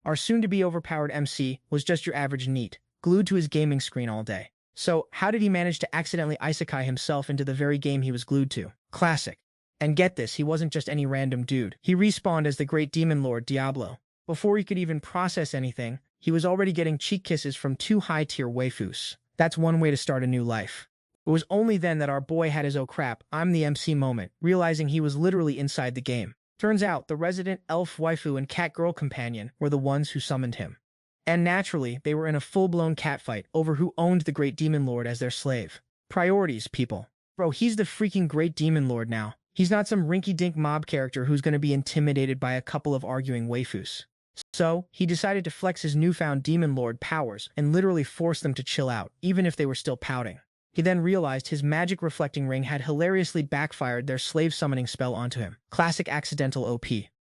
Our soon-to-be overpowered MC was just your average NEET, glued to his gaming screen all day. So, how did he manage to accidentally isekai himself into the very game he was glued to? Classic. And get this, he wasn't just any random dude. He respawned as the great demon lord Diablo. Before he could even process anything, he was already getting cheek kisses from two high-tier waifus. That's one way to start a new life. It was only then that our boy had his "oh crap, I'm the MC" moment, realizing he was literally inside the game. Turns out, the resident elf waifu and cat girl companion were the ones who summoned him. And naturally, they were in a full-blown catfight over who owned the great demon lord as their slave. Priorities, people. Bro, he's the freaking great demon lord now. He's not some rinky-dink mob character who's going to be intimidated by a couple of arguing waifus. So, he decided to flex his newfound demon lord powers and literally force them to chill out, even if they were still pouting. He then realized his magic reflecting ring had hilariously backfired their slave summoning spell onto him. Classic accidental OP.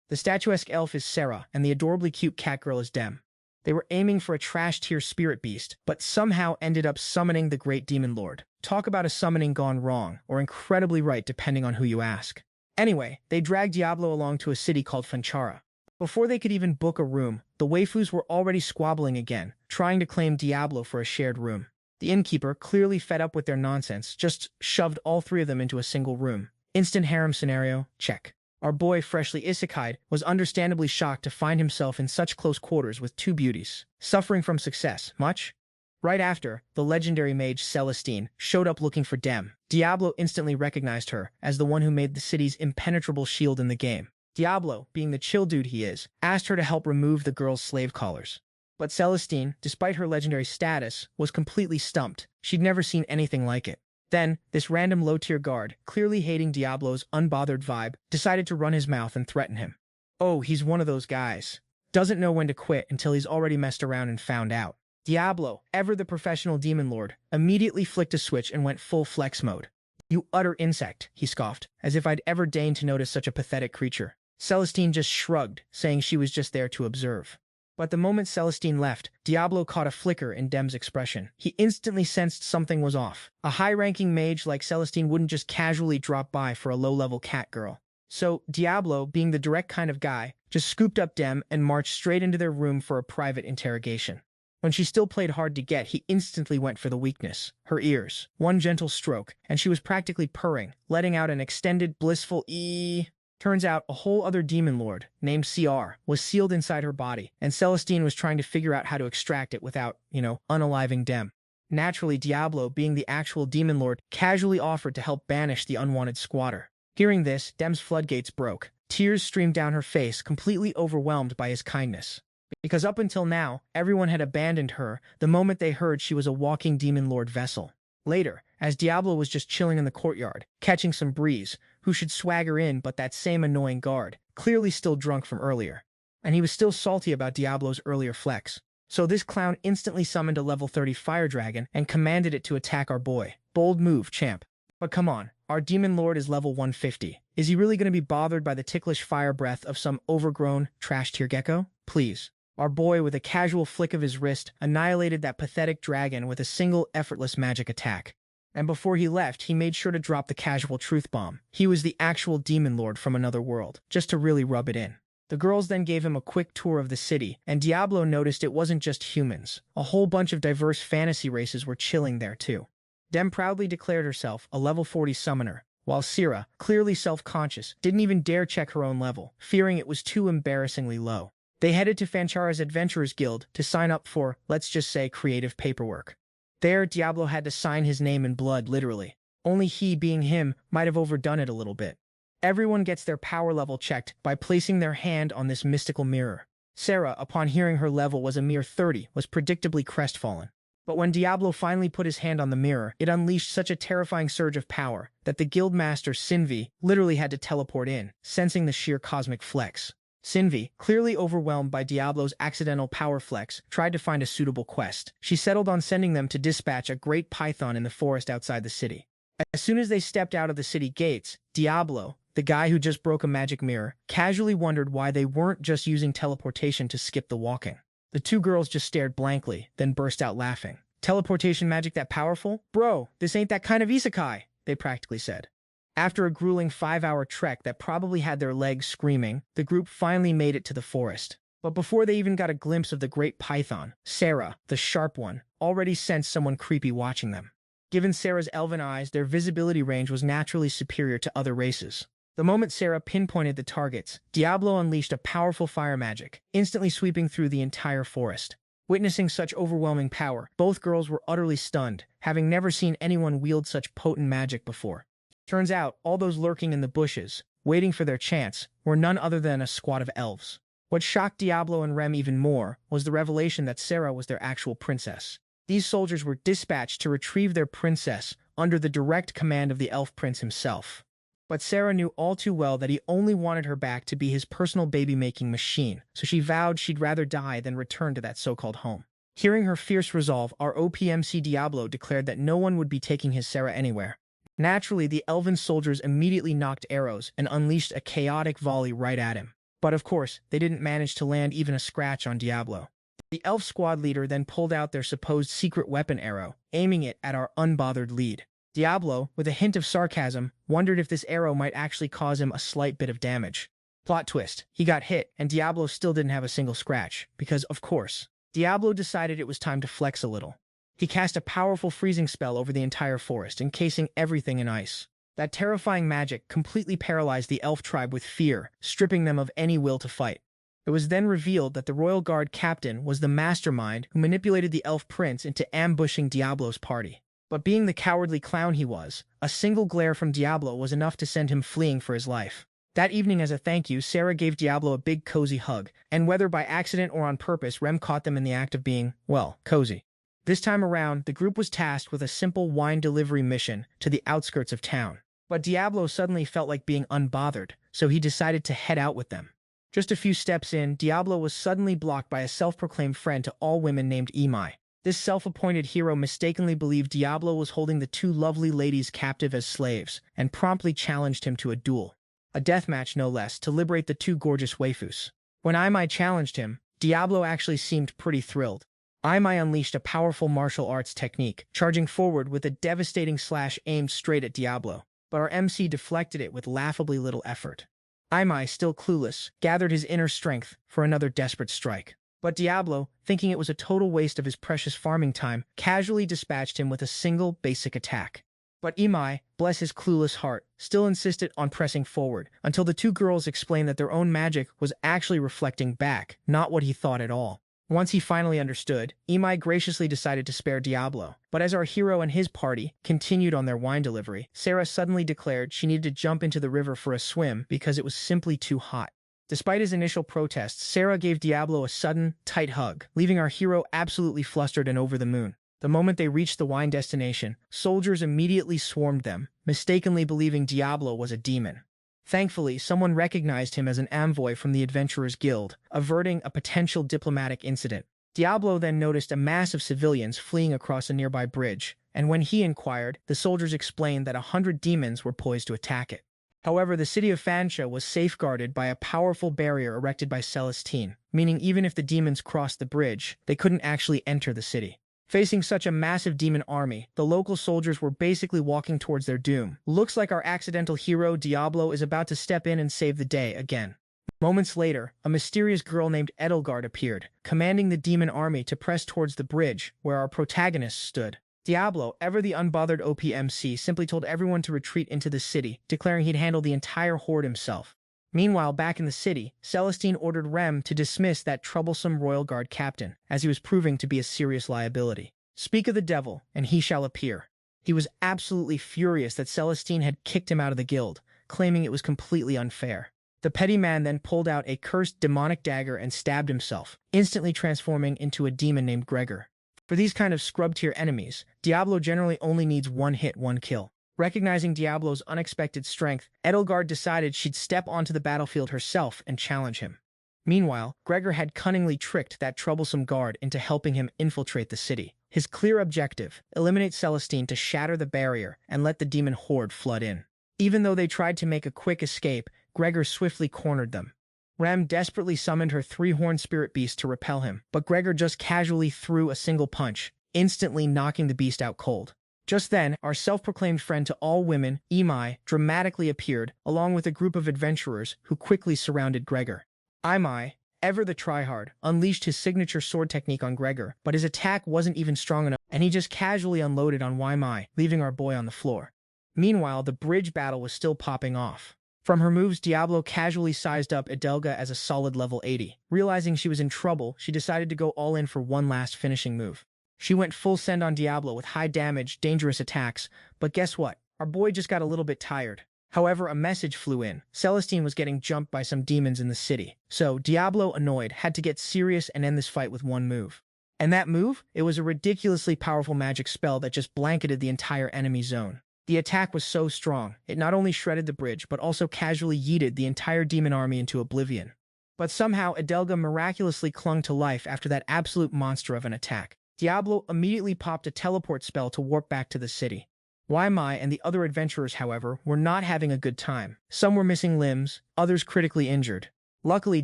The statuesque elf is Sarah, and the adorably cute cat girl is Dem. They were aiming for a trash-tier spirit beast, but somehow ended up summoning the great demon lord. Talk about a summoning gone wrong, or incredibly right depending on who you ask. Anyway, they dragged Diablo along to a city called Fanchara. Before they could even book a room, the waifus were already squabbling again, trying to claim Diablo for a shared room. The innkeeper, clearly fed up with their nonsense, just shoved all three of them into a single room. Instant harem scenario, check. Our boy, freshly isekai'd, was understandably shocked to find himself in such close quarters with two beauties. Suffering from success, much? Right after, the legendary mage Celestine showed up looking for Dem. Diablo instantly recognized her as the one who made the city's impenetrable shield in the game. Diablo, being the chill dude he is, asked her to help remove the girl's slave collars. But Celestine, despite her legendary status, was completely stumped. She'd never seen anything like it. Then, this random low-tier guard, clearly hating Diablo's unbothered vibe, decided to run his mouth and threaten him. Oh, he's one of those guys. Doesn't know when to quit until he's already messed around and found out. Diablo, ever the professional demon lord, immediately flicked a switch and went full flex mode. "You utter insect," he scoffed, as if I'd ever deigned to notice such a pathetic creature. Celestine just shrugged, saying she was just there to observe. But the moment Celestine left, Diablo caught a flicker in Dem's expression. He instantly sensed something was off. A high-ranking mage like Celestine wouldn't just casually drop by for a low-level cat girl. So, Diablo, being the direct kind of guy, just scooped up Dem and marched straight into their room for a private interrogation. When she still played hard to get, he instantly went for the weakness. Her ears. One gentle stroke, and she was practically purring, letting out an extended, blissful ee. Turns out a whole other demon lord, named CR, was sealed inside her body, and Celestine was trying to figure out how to extract it without, unaliving Dem. Naturally, Diablo, being the actual demon lord, casually offered to help banish the unwanted squatter. Hearing this, Dem's floodgates broke. Tears streamed down her face, completely overwhelmed by his kindness. Because up until now, everyone had abandoned her the moment they heard she was a walking demon lord vessel. Later, as Diablo was just chilling in the courtyard, catching some breeze, who should swagger in but that same annoying guard, clearly still drunk from earlier. And he was still salty about Diablo's earlier flex. So this clown instantly summoned a level 30 fire dragon and commanded it to attack our boy. Bold move, champ. But come on, our demon lord is level 150. Is he really going to be bothered by the ticklish fire breath of some overgrown, trash-tier gecko? Please. Our boy, with a casual flick of his wrist, annihilated that pathetic dragon with a single effortless magic attack. And before he left, he made sure to drop the casual truth bomb. He was the actual demon lord from another world, just to really rub it in. The girls then gave him a quick tour of the city, and Diablo noticed it wasn't just humans. A whole bunch of diverse fantasy races were chilling there too. Dem proudly declared herself a level 40 summoner, while Syrah, clearly self-conscious, didn't even dare check her own level, fearing it was too embarrassingly low. They headed to Fanchara's Adventurers Guild to sign up for, let's just say, creative paperwork. There, Diablo had to sign his name in blood, literally. Only he, being him, might have overdone it a little bit. Everyone gets their power level checked by placing their hand on this mystical mirror. Sarah, upon hearing her level was a mere 30, was predictably crestfallen. But when Diablo finally put his hand on the mirror, it unleashed such a terrifying surge of power that the guildmaster Sinvi literally had to teleport in, sensing the sheer cosmic flex. Sinvi, clearly overwhelmed by Diablo's accidental power flex, tried to find a suitable quest. She settled on sending them to dispatch a great python in the forest outside the city. As soon as they stepped out of the city gates, Diablo, the guy who just broke a magic mirror, casually wondered why they weren't just using teleportation to skip the walking. The two girls just stared blankly, then burst out laughing. "Teleportation magic that powerful? Bro, this ain't that kind of isekai," they practically said. After a grueling 5-hour trek that probably had their legs screaming, the group finally made it to the forest. But before they even got a glimpse of the great python, Sarah, the sharp one, already sensed someone creepy watching them. Given Sarah's elven eyes, their visibility range was naturally superior to other races. The moment Sarah pinpointed the targets, Diablo unleashed a powerful fire magic, instantly sweeping through the entire forest. Witnessing such overwhelming power, both girls were utterly stunned, having never seen anyone wield such potent magic before. Turns out, all those lurking in the bushes, waiting for their chance, were none other than a squad of elves. What shocked Diablo and Rem even more was the revelation that Sarah was their actual princess. These soldiers were dispatched to retrieve their princess under the direct command of the elf prince himself. But Sarah knew all too well that he only wanted her back to be his personal baby-making machine, so she vowed she'd rather die than return to that so-called home. Hearing her fierce resolve, our OPMC Diablo declared that no one would be taking his Sarah anywhere. Naturally, the elven soldiers immediately nocked arrows and unleashed a chaotic volley right at him. But of course, they didn't manage to land even a scratch on Diablo. The elf squad leader then pulled out their supposed secret weapon arrow, aiming it at our unbothered lead. Diablo, with a hint of sarcasm, wondered if this arrow might actually cause him a slight bit of damage. Plot twist, he got hit, and Diablo still didn't have a single scratch, because, of course, Diablo decided it was time to flex a little. He cast a powerful freezing spell over the entire forest, encasing everything in ice. That terrifying magic completely paralyzed the elf tribe with fear, stripping them of any will to fight. It was then revealed that the Royal Guard captain was the mastermind who manipulated the elf prince into ambushing Diablo's party. But being the cowardly clown he was, a single glare from Diablo was enough to send him fleeing for his life. That evening, as a thank you, Sarah gave Diablo a big cozy hug, and whether by accident or on purpose, Rem caught them in the act of being, well, cozy. This time around, the group was tasked with a simple wine delivery mission to the outskirts of town. But Diablo suddenly felt like being unbothered, so he decided to head out with them. Just a few steps in, Diablo was suddenly blocked by a self-proclaimed friend to all women named Imai. This self-appointed hero mistakenly believed Diablo was holding the two lovely ladies captive as slaves, and promptly challenged him to a duel. A deathmatch, no less, to liberate the two gorgeous waifus. When Imai challenged him, Diablo actually seemed pretty thrilled. Imai unleashed a powerful martial arts technique, charging forward with a devastating slash aimed straight at Diablo. But our MC deflected it with laughably little effort. Imai, still clueless, gathered his inner strength for another desperate strike. But Diablo, thinking it was a total waste of his precious farming time, casually dispatched him with a single basic attack. But Imai, bless his clueless heart, still insisted on pressing forward, until the two girls explained that their own magic was actually reflecting back, not what he thought at all. Once he finally understood, Imai graciously decided to spare Diablo. But as our hero and his party continued on their wine delivery, Sarah suddenly declared she needed to jump into the river for a swim because it was simply too hot. Despite his initial protests, Sarah gave Diablo a sudden, tight hug, leaving our hero absolutely flustered and over the moon. The moment they reached the wine destination, soldiers immediately swarmed them, mistakenly believing Diablo was a demon. Thankfully, someone recognized him as an envoy from the Adventurers Guild, averting a potential diplomatic incident. Diablo then noticed a mass of civilians fleeing across a nearby bridge, and when he inquired, the soldiers explained that 100 demons were poised to attack it. However, the city of Fansha was safeguarded by a powerful barrier erected by Celestine, meaning even if the demons crossed the bridge, they couldn't actually enter the city. Facing such a massive demon army, the local soldiers were basically walking towards their doom. Looks like our accidental hero Diablo is about to step in and save the day again. Moments later, a mysterious girl named Edelgard appeared, commanding the demon army to press towards the bridge where our protagonist stood. Diablo, ever the unbothered OPMC, simply told everyone to retreat into the city, declaring he'd handle the entire horde himself. Meanwhile, back in the city, Celestine ordered Rem to dismiss that troublesome Royal Guard captain, as he was proving to be a serious liability. Speak of the devil, and he shall appear. He was absolutely furious that Celestine had kicked him out of the guild, claiming it was completely unfair. The petty man then pulled out a cursed demonic dagger and stabbed himself, instantly transforming into a demon named Gregor. For these kind of scrub-tier enemies, Diablo generally only needs one hit, one kill. Recognizing Diablo's unexpected strength, Edelgard decided she'd step onto the battlefield herself and challenge him. Meanwhile, Gregor had cunningly tricked that troublesome guard into helping him infiltrate the city. His clear objective: eliminate Celestine to shatter the barrier and let the demon horde flood in. Even though they tried to make a quick escape, Gregor swiftly cornered them. Rem desperately summoned her three-horned spirit beast to repel him, but Gregor just casually threw a single punch, instantly knocking the beast out cold. Just then, our self-proclaimed friend to all women, Imai, dramatically appeared, along with a group of adventurers who quickly surrounded Gregor. Imai, ever the tryhard, unleashed his signature sword technique on Gregor, but his attack wasn't even strong enough, and he just casually unloaded on Mai, leaving our boy on the floor. Meanwhile, the bridge battle was still popping off. From her moves, Diablo casually sized up Adelga as a solid level 80. Realizing she was in trouble, she decided to go all in for one last finishing move. She went full send on Diablo with high damage, dangerous attacks, but guess what? Our boy just got a little bit tired. However, a message flew in. Celestine was getting jumped by some demons in the city. So, Diablo, annoyed, had to get serious and end this fight with one move. And that move? It was a ridiculously powerful magic spell that just blanketed the entire enemy zone. The attack was so strong, it not only shredded the bridge, but also casually yeeted the entire demon army into oblivion. But somehow, Adelga miraculously clung to life after that absolute monster of an attack. Diablo immediately popped a teleport spell to warp back to the city. Mai and the other adventurers, however, were not having a good time. Some were missing limbs, others critically injured. Luckily,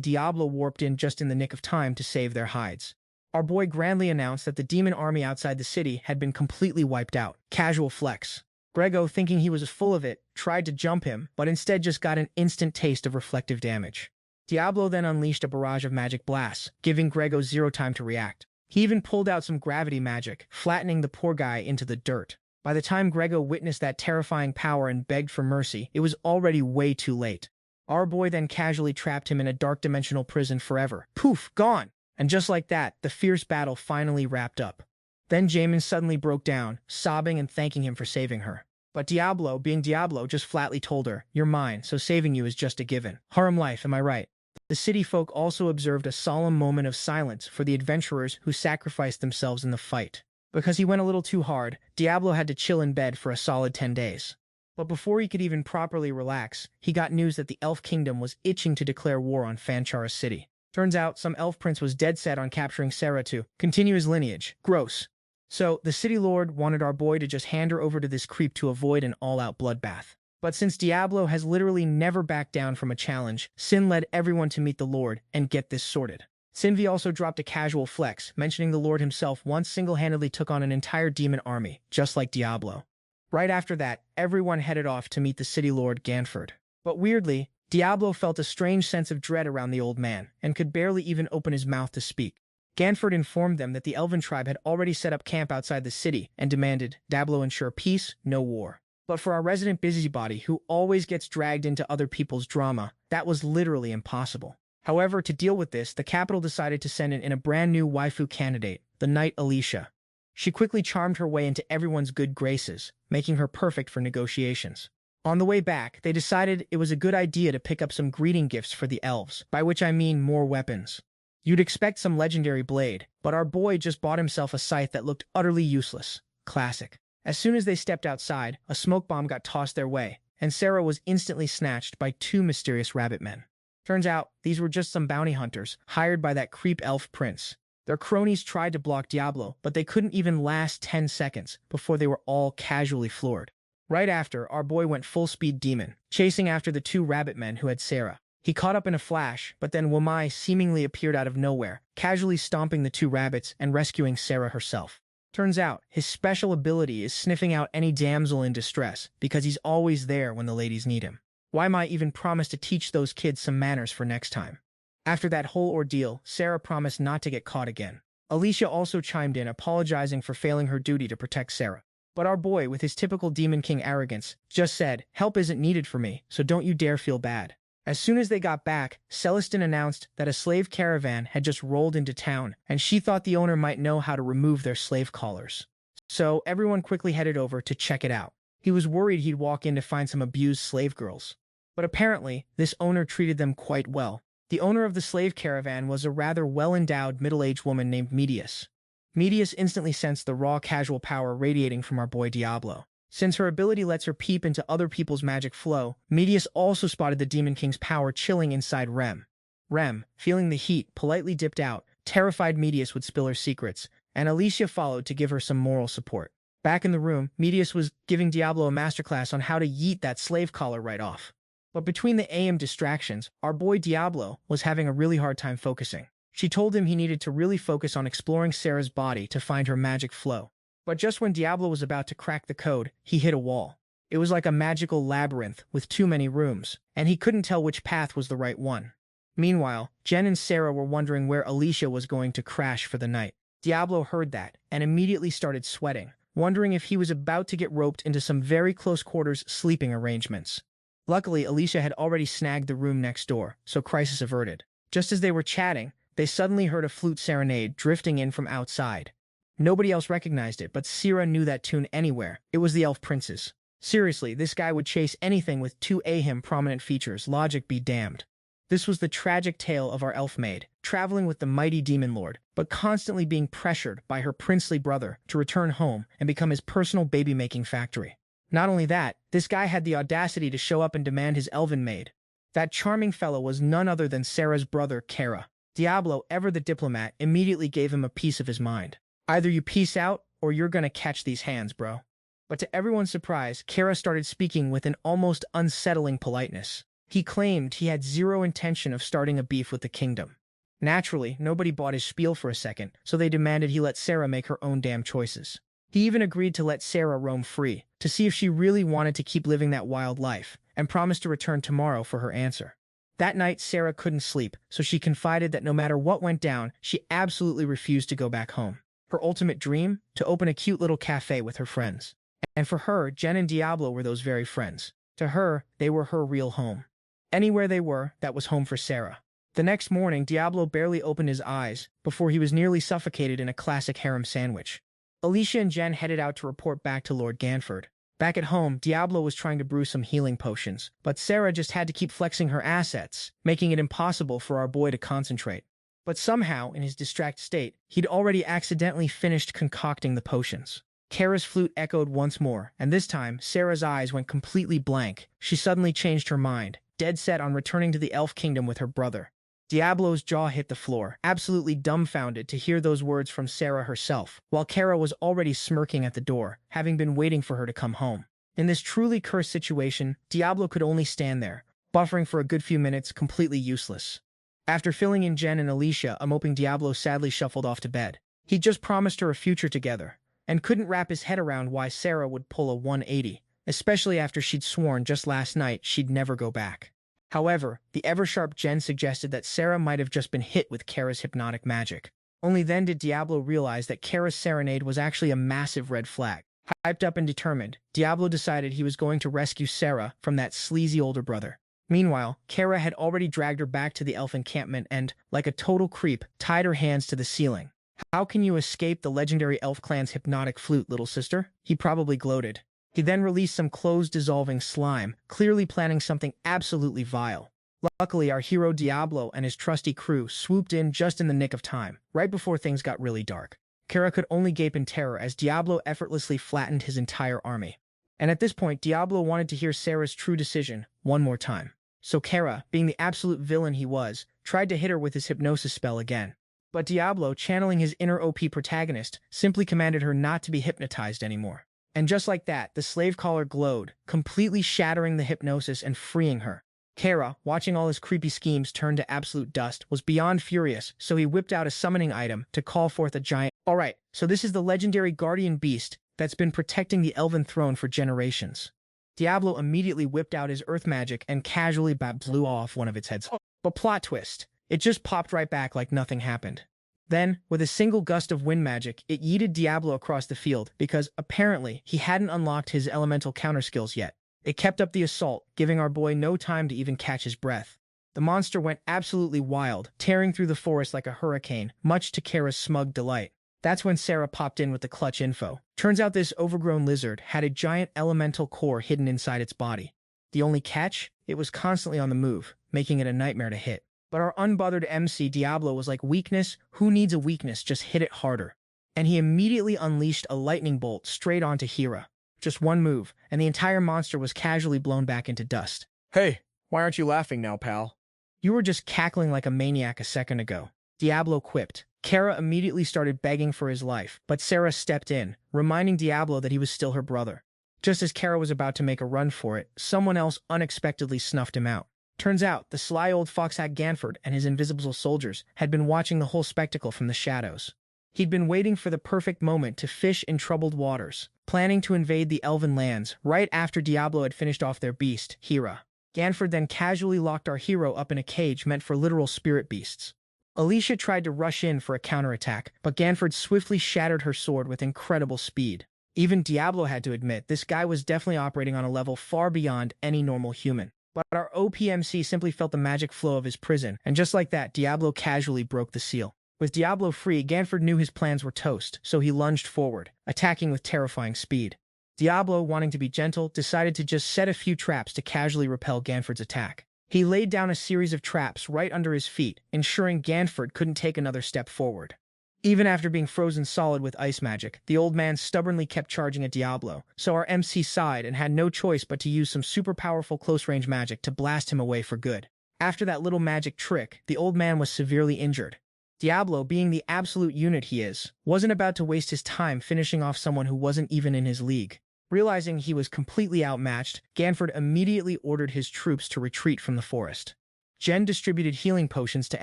Diablo warped in just in the nick of time to save their hides. Our boy grandly announced that the demon army outside the city had been completely wiped out. Casual flex. Grego, thinking he was full of it, tried to jump him, but instead just got an instant taste of reflective damage. Diablo then unleashed a barrage of magic blasts, giving Grego zero time to react. He even pulled out some gravity magic, flattening the poor guy into the dirt. By the time Grego witnessed that terrifying power and begged for mercy, it was already way too late. Our boy then casually trapped him in a dark dimensional prison forever. Poof, gone! And just like that, the fierce battle finally wrapped up. Then Jamin suddenly broke down, sobbing and thanking him for saving her. But Diablo, being Diablo, just flatly told her, "You're mine, so saving you is just a given." Harem life, am I right? The city folk also observed a solemn moment of silence for the adventurers who sacrificed themselves in the fight. Because he went a little too hard, Diablo had to chill in bed for a solid 10 days. But before he could even properly relax, he got news that the Elf Kingdom was itching to declare war on Fanchara City. Turns out, some elf prince was dead set on capturing Sarah to continue his lineage. Gross. So, the city lord wanted our boy to just hand her over to this creep to avoid an all-out bloodbath. But since Diablo has literally never backed down from a challenge, Sin led everyone to meet the lord and get this sorted. Sinvi also dropped a casual flex, mentioning the lord himself once single-handedly took on an entire demon army, just like Diablo. Right after that, everyone headed off to meet the city lord Ganford. But weirdly, Diablo felt a strange sense of dread around the old man, and could barely even open his mouth to speak. Ganford informed them that the Elven tribe had already set up camp outside the city and demanded, Diablo ensure peace, no war. But for our resident busybody who always gets dragged into other people's drama, that was literally impossible. However, to deal with this, the capital decided to send in a brand new waifu candidate, the knight Alicia. She quickly charmed her way into everyone's good graces, making her perfect for negotiations. On the way back, they decided it was a good idea to pick up some greeting gifts for the elves, by which I mean more weapons. You'd expect some legendary blade, but our boy just bought himself a scythe that looked utterly useless. Classic. As soon as they stepped outside, a smoke bomb got tossed their way, and Sarah was instantly snatched by two mysterious rabbit men. Turns out, these were just some bounty hunters, hired by that creep elf prince. Their cronies tried to block Diablo, but they couldn't even last 10 seconds before they were all casually floored. Right after, our boy went full-speed demon, chasing after the two rabbit men who had Sarah. He caught up in a flash, but then Wamai seemingly appeared out of nowhere, casually stomping the two rabbits and rescuing Sarah herself. Turns out, his special ability is sniffing out any damsel in distress, because he's always there when the ladies need him. Wamai even promised to teach those kids some manners for next time. After that whole ordeal, Sarah promised not to get caught again. Alicia also chimed in, apologizing for failing her duty to protect Sarah. But our boy, with his typical Demon King arrogance, just said, "Help isn't needed for me, so don't you dare feel bad." As soon as they got back, Celestine announced that a slave caravan had just rolled into town, and she thought the owner might know how to remove their slave collars. So everyone quickly headed over to check it out. He was worried he'd walk in to find some abused slave girls. But apparently, this owner treated them quite well. The owner of the slave caravan was a rather well-endowed middle-aged woman named Medius. Medius instantly sensed the raw casual power radiating from our boy Diablo. Since her ability lets her peep into other people's magic flow, Medius also spotted the Demon King's power chilling inside Rem. Rem, feeling the heat, politely dipped out, terrified Medius would spill her secrets, and Alicia followed to give her some moral support. Back in the room, Medius was giving Diablo a masterclass on how to yeet that slave collar right off. But between the AM distractions, our boy Diablo was having a really hard time focusing. She told him he needed to really focus on exploring Sarah's body to find her magic flow. But just when Diablo was about to crack the code, he hit a wall. It was like a magical labyrinth with too many rooms, and he couldn't tell which path was the right one. Meanwhile, Jen and Sarah were wondering where Alicia was going to crash for the night. Diablo heard that and immediately started sweating, wondering if he was about to get roped into some very close quarters sleeping arrangements. Luckily, Alicia had already snagged the room next door, so crisis averted. Just as they were chatting, they suddenly heard a flute serenade drifting in from outside. Nobody else recognized it, but Sierra knew that tune anywhere. It was the Elf Prince's. Seriously, this guy would chase anything with two AHIM prominent features, logic be damned. This was the tragic tale of our elf maid, traveling with the mighty demon lord, but constantly being pressured by her princely brother to return home and become his personal baby-making factory. Not only that, this guy had the audacity to show up and demand his elven maid. That charming fellow was none other than Sarah's brother, Kara. Diablo, ever the diplomat, immediately gave him a piece of his mind. Either you peace out, or you're gonna catch these hands, bro. But to everyone's surprise, Kara started speaking with an almost unsettling politeness. He claimed he had zero intention of starting a beef with the kingdom. Naturally, nobody bought his spiel for a second, so they demanded he let Sarah make her own damn choices. He even agreed to let Sarah roam free, to see if she really wanted to keep living that wild life, and promised to return tomorrow for her answer. That night, Sarah couldn't sleep, so she confided that no matter what went down, she absolutely refused to go back home. Her ultimate dream? To open a cute little cafe with her friends. And for her, Jen and Diablo were those very friends. To her, they were her real home. Anywhere they were, that was home for Sarah. The next morning, Diablo barely opened his eyes before he was nearly suffocated in a classic harem sandwich. Alicia and Jen headed out to report back to Lord Ganford. Back at home, Diablo was trying to brew some healing potions, but Sarah just had to keep flexing her assets, making it impossible for our boy to concentrate. But somehow, in his distracted state, he'd already accidentally finished concocting the potions. Kara's flute echoed once more, and this time, Sarah's eyes went completely blank. She suddenly changed her mind, dead set on returning to the Elf Kingdom with her brother. Diablo's jaw hit the floor, absolutely dumbfounded to hear those words from Sarah herself, while Kara was already smirking at the door, having been waiting for her to come home. In this truly cursed situation, Diablo could only stand there, buffering for a good few minutes, completely useless. After filling in Jen and Alicia, a moping Diablo sadly shuffled off to bed. He just promised her a future together, and couldn't wrap his head around why Sarah would pull a 180, especially after she'd sworn just last night she'd never go back. However, the ever-sharp Jen suggested that Sarah might have just been hit with Kara's hypnotic magic. Only then did Diablo realize that Kara's serenade was actually a massive red flag. Hyped up and determined, Diablo decided he was going to rescue Sarah from that sleazy older brother. Meanwhile, Kara had already dragged her back to the elf encampment and, like a total creep, tied her hands to the ceiling. "How can you escape the legendary elf clan's hypnotic flute, little sister?" He probably gloated. He then released some clothes-dissolving slime, clearly planning something absolutely vile. Luckily, our hero Diablo and his trusty crew swooped in just in the nick of time, right before things got really dark. Kara could only gape in terror as Diablo effortlessly flattened his entire army. And at this point, Diablo wanted to hear Sarah's true decision one more time. So Kara, being the absolute villain he was, tried to hit her with his hypnosis spell again. But Diablo, channeling his inner OP protagonist, simply commanded her not to be hypnotized anymore. And just like that, the slave collar glowed, completely shattering the hypnosis and freeing her. Kara, watching all his creepy schemes turn to absolute dust, was beyond furious, so he whipped out a summoning item to call forth a giant. Alright, so this is the legendary guardian beast that's been protecting the elven throne for generations. Diablo immediately whipped out his earth magic and casually blew off one of its heads. But plot twist, it just popped right back like nothing happened. Then, with a single gust of wind magic, it yeeted Diablo across the field because, apparently, he hadn't unlocked his elemental counter skills yet. It kept up the assault, giving our boy no time to even catch his breath. The monster went absolutely wild, tearing through the forest like a hurricane, much to Kara's smug delight. That's when Sarah popped in with the clutch info. Turns out this overgrown lizard had a giant elemental core hidden inside its body. The only catch? It was constantly on the move, making it a nightmare to hit. But our unbothered MC Diablo was like, weakness? Who needs a weakness? Just hit it harder. And he immediately unleashed a lightning bolt straight onto Hera. Just one move, and the entire monster was casually blown back into dust. Hey, why aren't you laughing now, pal? You were just cackling like a maniac a second ago, Diablo quipped. Kara immediately started begging for his life, but Sarah stepped in, reminding Diablo that he was still her brother. Just as Kara was about to make a run for it, someone else unexpectedly snuffed him out. Turns out, the sly old foxhack Ganford and his invisible soldiers had been watching the whole spectacle from the shadows. He'd been waiting for the perfect moment to fish in troubled waters, planning to invade the elven lands right after Diablo had finished off their beast, Hera. Ganford then casually locked our hero up in a cage meant for literal spirit beasts. Alicia tried to rush in for a counterattack, but Ganford swiftly shattered her sword with incredible speed. Even Diablo had to admit this guy was definitely operating on a level far beyond any normal human. But our OPMC simply felt the magic flow of his prison, and just like that, Diablo casually broke the seal. With Diablo free, Ganford knew his plans were toast, so he lunged forward, attacking with terrifying speed. Diablo, wanting to be gentle, decided to just set a few traps to casually repel Ganford's attack. He laid down a series of traps right under his feet, ensuring Ganford couldn't take another step forward. Even after being frozen solid with ice magic, the old man stubbornly kept charging at Diablo, so our MC sighed and had no choice but to use some super powerful close-range magic to blast him away for good. After that little magic trick, the old man was severely injured. Diablo, being the absolute unit he is, wasn't about to waste his time finishing off someone who wasn't even in his league. Realizing he was completely outmatched, Ganford immediately ordered his troops to retreat from the forest. Jen distributed healing potions to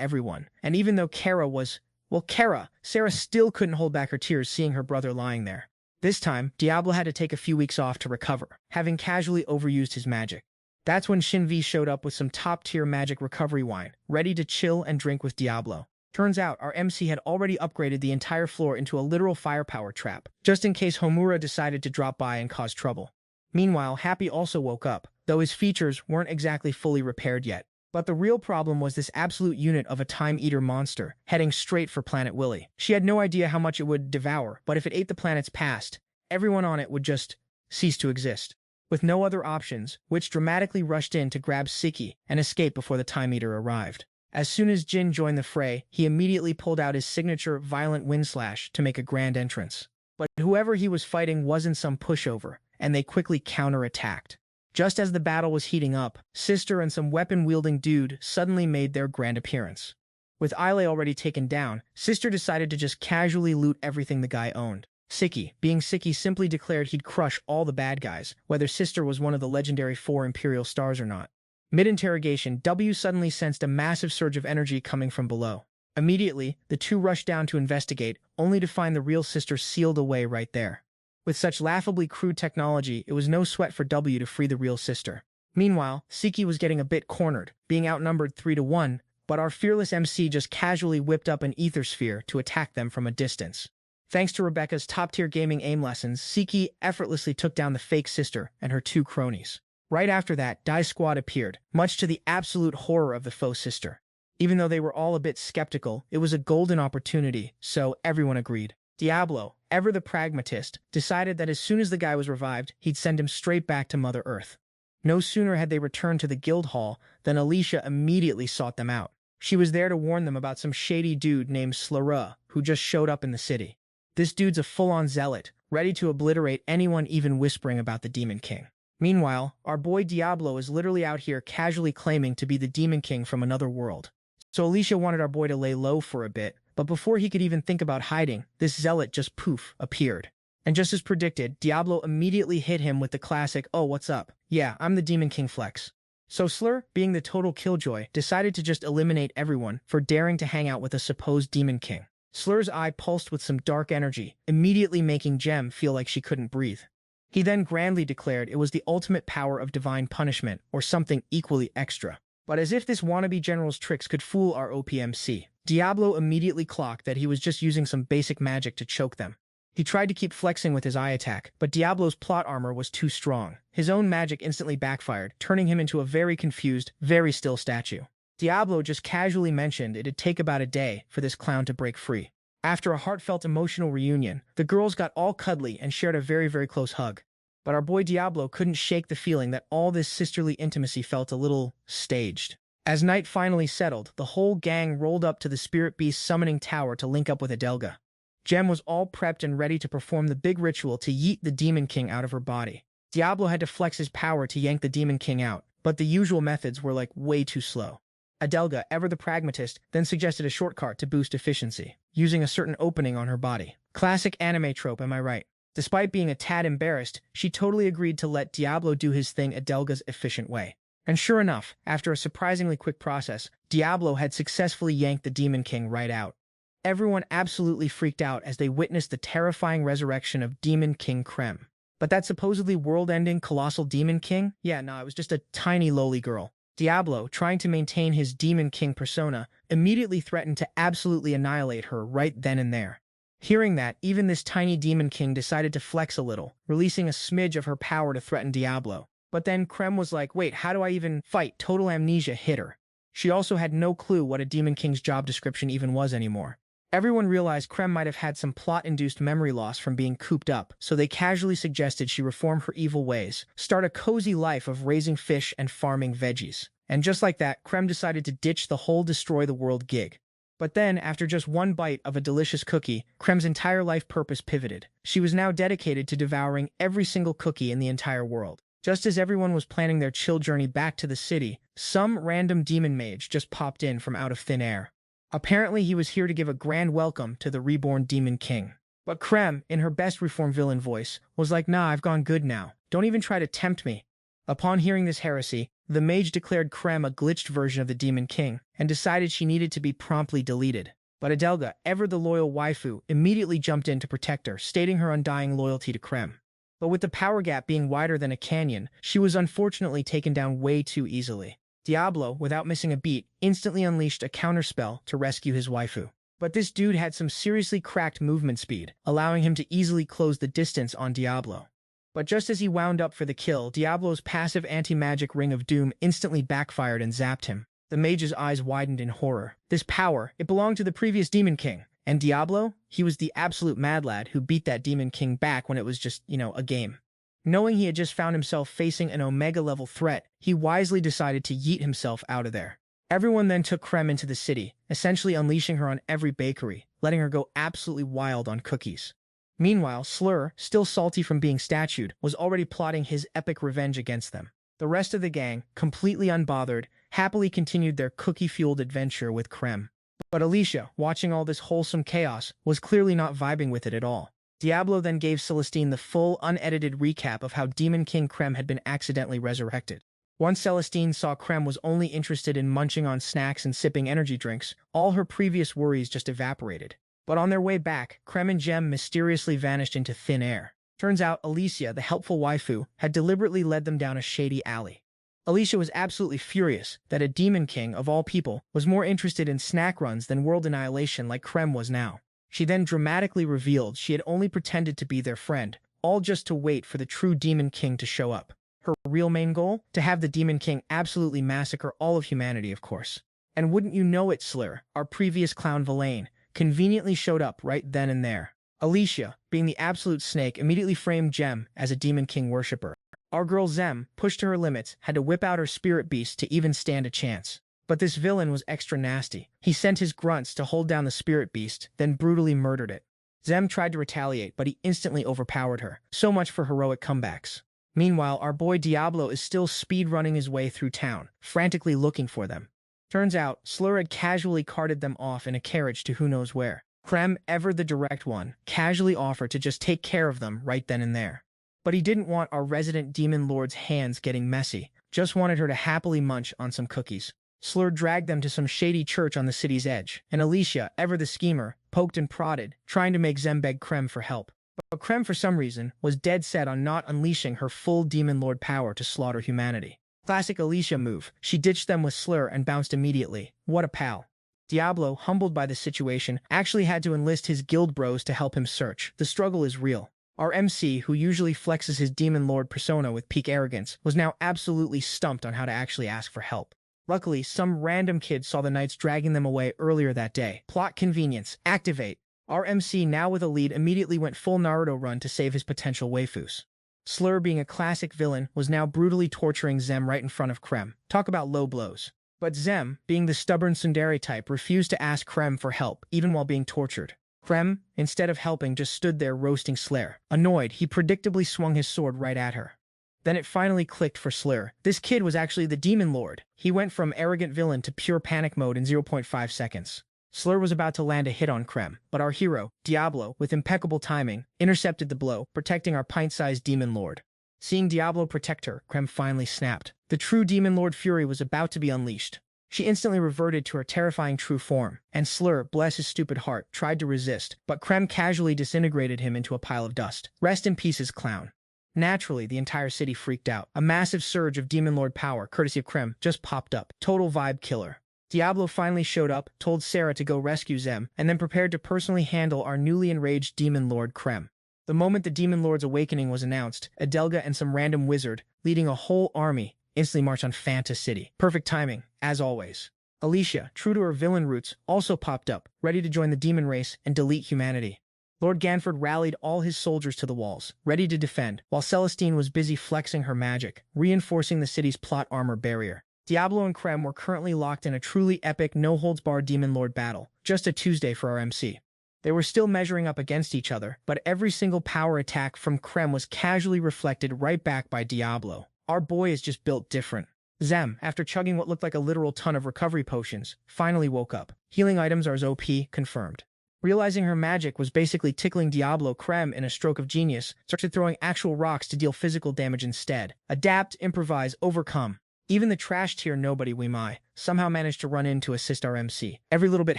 everyone, and even though Sarah still couldn't hold back her tears seeing her brother lying there. This time, Diablo had to take a few weeks off to recover, having casually overused his magic. That's when Shinvi showed up with some top-tier magic recovery wine, ready to chill and drink with Diablo. Turns out, our MC had already upgraded the entire floor into a literal firepower trap, just in case Homura decided to drop by and cause trouble. Meanwhile, Happy also woke up, though his features weren't exactly fully repaired yet. But the real problem was this absolute unit of a time-eater monster, heading straight for Planet Willy. She had no idea how much it would devour, but if it ate the planet's past, everyone on it would just cease to exist. With no other options, Witch dramatically rushed in to grab Siki and escape before the time-eater arrived. As soon as Jin joined the fray, he immediately pulled out his signature violent wind slash to make a grand entrance. But whoever he was fighting wasn't some pushover, and they quickly counterattacked. Just as the battle was heating up, Sister and some weapon-wielding dude suddenly made their grand appearance. With Ile already taken down, Sister decided to just casually loot everything the guy owned. Siki, being Siki, simply declared he'd crush all the bad guys, whether Sister was one of the legendary 4 Imperial Stars or not. Mid-interrogation, W suddenly sensed a massive surge of energy coming from below. Immediately, the two rushed down to investigate, only to find the real Sister sealed away right there. With such laughably crude technology, it was no sweat for W to free the real Sister. Meanwhile, Siki was getting a bit cornered, being outnumbered 3-1, but our fearless MC just casually whipped up an ether sphere to attack them from a distance. Thanks to Rebecca's top-tier gaming aim lessons, Siki effortlessly took down the fake Sister and her 2 cronies. Right after that, Die Squad appeared, much to the absolute horror of the faux Sister. Even though they were all a bit skeptical, it was a golden opportunity, so everyone agreed. Diablo, ever the pragmatist, decided that as soon as the guy was revived, he'd send him straight back to Mother Earth. No sooner had they returned to the guild hall than Alicia immediately sought them out. She was there to warn them about some shady dude named Slura, who just showed up in the city. This dude's a full-on zealot, ready to obliterate anyone even whispering about the Demon King. Meanwhile, our boy Diablo is literally out here casually claiming to be the Demon King from another world. So Alicia wanted our boy to lay low for a bit, but before he could even think about hiding, this zealot just poof appeared. And just as predicted, Diablo immediately hit him with the classic, "Oh, what's up? Yeah, I'm the Demon King flex." So Slur, being the total killjoy, decided to just eliminate everyone for daring to hang out with a supposed Demon King. Slur's eye pulsed with some dark energy, immediately making Gem feel like she couldn't breathe. He then grandly declared it was the ultimate power of divine punishment, or something equally extra. But as if this wannabe general's tricks could fool our OPMC, Diablo immediately clocked that he was just using some basic magic to choke them. He tried to keep flexing with his eye attack, but Diablo's plot armor was too strong. His own magic instantly backfired, turning him into a very confused, very still statue. Diablo just casually mentioned it'd take about a day for this clown to break free. After a heartfelt emotional reunion, the girls got all cuddly and shared a very, very close hug. But our boy Diablo couldn't shake the feeling that all this sisterly intimacy felt a little staged. As night finally settled, the whole gang rolled up to the Spirit Beast summoning tower to link up with Adelga. Gem was all prepped and ready to perform the big ritual to yeet the Demon King out of her body. Diablo had to flex his power to yank the Demon King out, but the usual methods were way too slow. Adelga, ever the pragmatist, then suggested a shortcut to boost efficiency, using a certain opening on her body. Classic anime trope, am I right? Despite being a tad embarrassed, she totally agreed to let Diablo do his thing Adelga's efficient way. And sure enough, after a surprisingly quick process, Diablo had successfully yanked the Demon King right out. Everyone absolutely freaked out as they witnessed the terrifying resurrection of Demon King Krem. But that supposedly world-ending colossal demon king? Yeah, nah, it was just a tiny lowly girl. Diablo, trying to maintain his demon king persona, immediately threatened to absolutely annihilate her right then and there. Hearing that, even this tiny demon king decided to flex a little, releasing a smidge of her power to threaten Diablo. But then Krem was like, wait, how do I even fight? Total amnesia hit her. She also had no clue what a demon king's job description even was anymore. Everyone realized Krem might have had some plot-induced memory loss from being cooped up, so they casually suggested she reform her evil ways, start a cozy life of raising fish and farming veggies. And just like that, Krem decided to ditch the whole destroy the world gig. But then, after just one bite of a delicious cookie, Krem's entire life purpose pivoted. She was now dedicated to devouring every single cookie in the entire world. Just as everyone was planning their chill journey back to the city, some random demon mage just popped in from out of thin air. Apparently, he was here to give a grand welcome to the reborn Demon King. But Krem, in her best reformed villain voice, was like, nah, I've gone good now. Don't even try to tempt me. Upon hearing this heresy, the mage declared Krem a glitched version of the Demon King and decided she needed to be promptly deleted. But Adelga, ever the loyal waifu, immediately jumped in to protect her, stating her undying loyalty to Krem. But with the power gap being wider than a canyon, she was unfortunately taken down way too easily. Diablo, without missing a beat, instantly unleashed a counterspell to rescue his waifu. But this dude had some seriously cracked movement speed, allowing him to easily close the distance on Diablo. But just as he wound up for the kill, Diablo's passive anti-magic Ring of Doom instantly backfired and zapped him. The mage's eyes widened in horror. This power, it belonged to the previous Demon King. And Diablo? He was the absolute mad lad who beat that Demon King back when it was just, a game. Knowing he had just found himself facing an Omega-level threat, he wisely decided to yeet himself out of there. Everyone then took Krem into the city, essentially unleashing her on every bakery, letting her go absolutely wild on cookies. Meanwhile, Slur, still salty from being statued, was already plotting his epic revenge against them. The rest of the gang, completely unbothered, happily continued their cookie-fueled adventure with Krem. But Alicia, watching all this wholesome chaos, was clearly not vibing with it at all. Diablo then gave Celestine the full, unedited recap of how Demon King Krem had been accidentally resurrected. Once Celestine saw Krem was only interested in munching on snacks and sipping energy drinks, all her previous worries just evaporated. But on their way back, Krem and Gem mysteriously vanished into thin air. Turns out Alicia, the helpful waifu, had deliberately led them down a shady alley. Alicia was absolutely furious that a Demon King, of all people, was more interested in snack runs than world annihilation like Krem was now. She then dramatically revealed she had only pretended to be their friend, all just to wait for the true Demon King to show up. Her real main goal? To have the Demon King absolutely massacre all of humanity, of course. And wouldn't you know it, Slur, our previous clown Villain, conveniently showed up right then and there. Alicia, being the absolute snake, immediately framed Gem as a Demon King worshipper. Our girl Zem, pushed to her limits, had to whip out her spirit beast to even stand a chance. But this villain was extra nasty. He sent his grunts to hold down the spirit beast, then brutally murdered it. Zem tried to retaliate, but he instantly overpowered her. So much for heroic comebacks. Meanwhile, our boy Diablo is still speed-running his way through town, frantically looking for them. Turns out, Slur had casually carted them off in a carriage to who knows where. Krem, ever the direct one, casually offered to just take care of them right then and there. But he didn't want our resident demon lord's hands getting messy, just wanted her to happily munch on some cookies. Slur dragged them to some shady church on the city's edge, and Alicia, ever the schemer, poked and prodded, trying to make Zem beg Krem for help. But Krem, for some reason, was dead set on not unleashing her full demon lord power to slaughter humanity. Classic Alicia move. She ditched them with Slur and bounced immediately. What a pal. Diablo, humbled by the situation, actually had to enlist his guild bros to help him search. The struggle is real. Our MC, who usually flexes his demon lord persona with peak arrogance, was now absolutely stumped on how to actually ask for help. Luckily, some random kid saw the knights dragging them away earlier that day. Plot convenience. Activate. Our MC, now with a lead, immediately went full Naruto run to save his potential waifus. Slur, being a classic villain, was now brutally torturing Zem right in front of Krem. Talk about low blows. But Zem, being the stubborn tsundere type, refused to ask Krem for help, even while being tortured. Krem, instead of helping, just stood there roasting Slur. Annoyed, he predictably swung his sword right at her. Then it finally clicked for Slur. This kid was actually the Demon Lord. He went from arrogant villain to pure panic mode in 0.5 seconds. Slur was about to land a hit on Krem, but our hero, Diablo, with impeccable timing, intercepted the blow, protecting our pint-sized Demon Lord. Seeing Diablo protect her, Krem finally snapped. The true Demon Lord fury was about to be unleashed. She instantly reverted to her terrifying true form, and Slur, bless his stupid heart, tried to resist, but Krem casually disintegrated him into a pile of dust. Rest in pieces, clown. Naturally, the entire city freaked out. A massive surge of Demon Lord power, courtesy of Krem, just popped up. Total vibe killer. Diablo finally showed up, told Sarah to go rescue Zem, and then prepared to personally handle our newly enraged Demon Lord Krem. The moment the Demon Lord's awakening was announced, Adelga and some random wizard, leading a whole army, instantly marched on Fanta City. Perfect timing, as always. Alicia, true to her villain roots, also popped up, ready to join the demon race and delete humanity. Lord Ganford rallied all his soldiers to the walls, ready to defend, while Celestine was busy flexing her magic, reinforcing the city's plot armor barrier. Diablo and Krem were currently locked in a truly epic no-holds-barred Demon Lord battle, just a Tuesday for our MC. They were still measuring up against each other, but every single power attack from Krem was casually reflected right back by Diablo. Our boy is just built different. Zem, after chugging what looked like a literal ton of recovery potions, finally woke up. Healing items are as OP, confirmed. Realizing her magic was basically tickling Diablo, Krem, in a stroke of genius, started throwing actual rocks to deal physical damage instead. Adapt, improvise, overcome. Even the trash tier nobody we my somehow managed to run in to assist our MC. Every little bit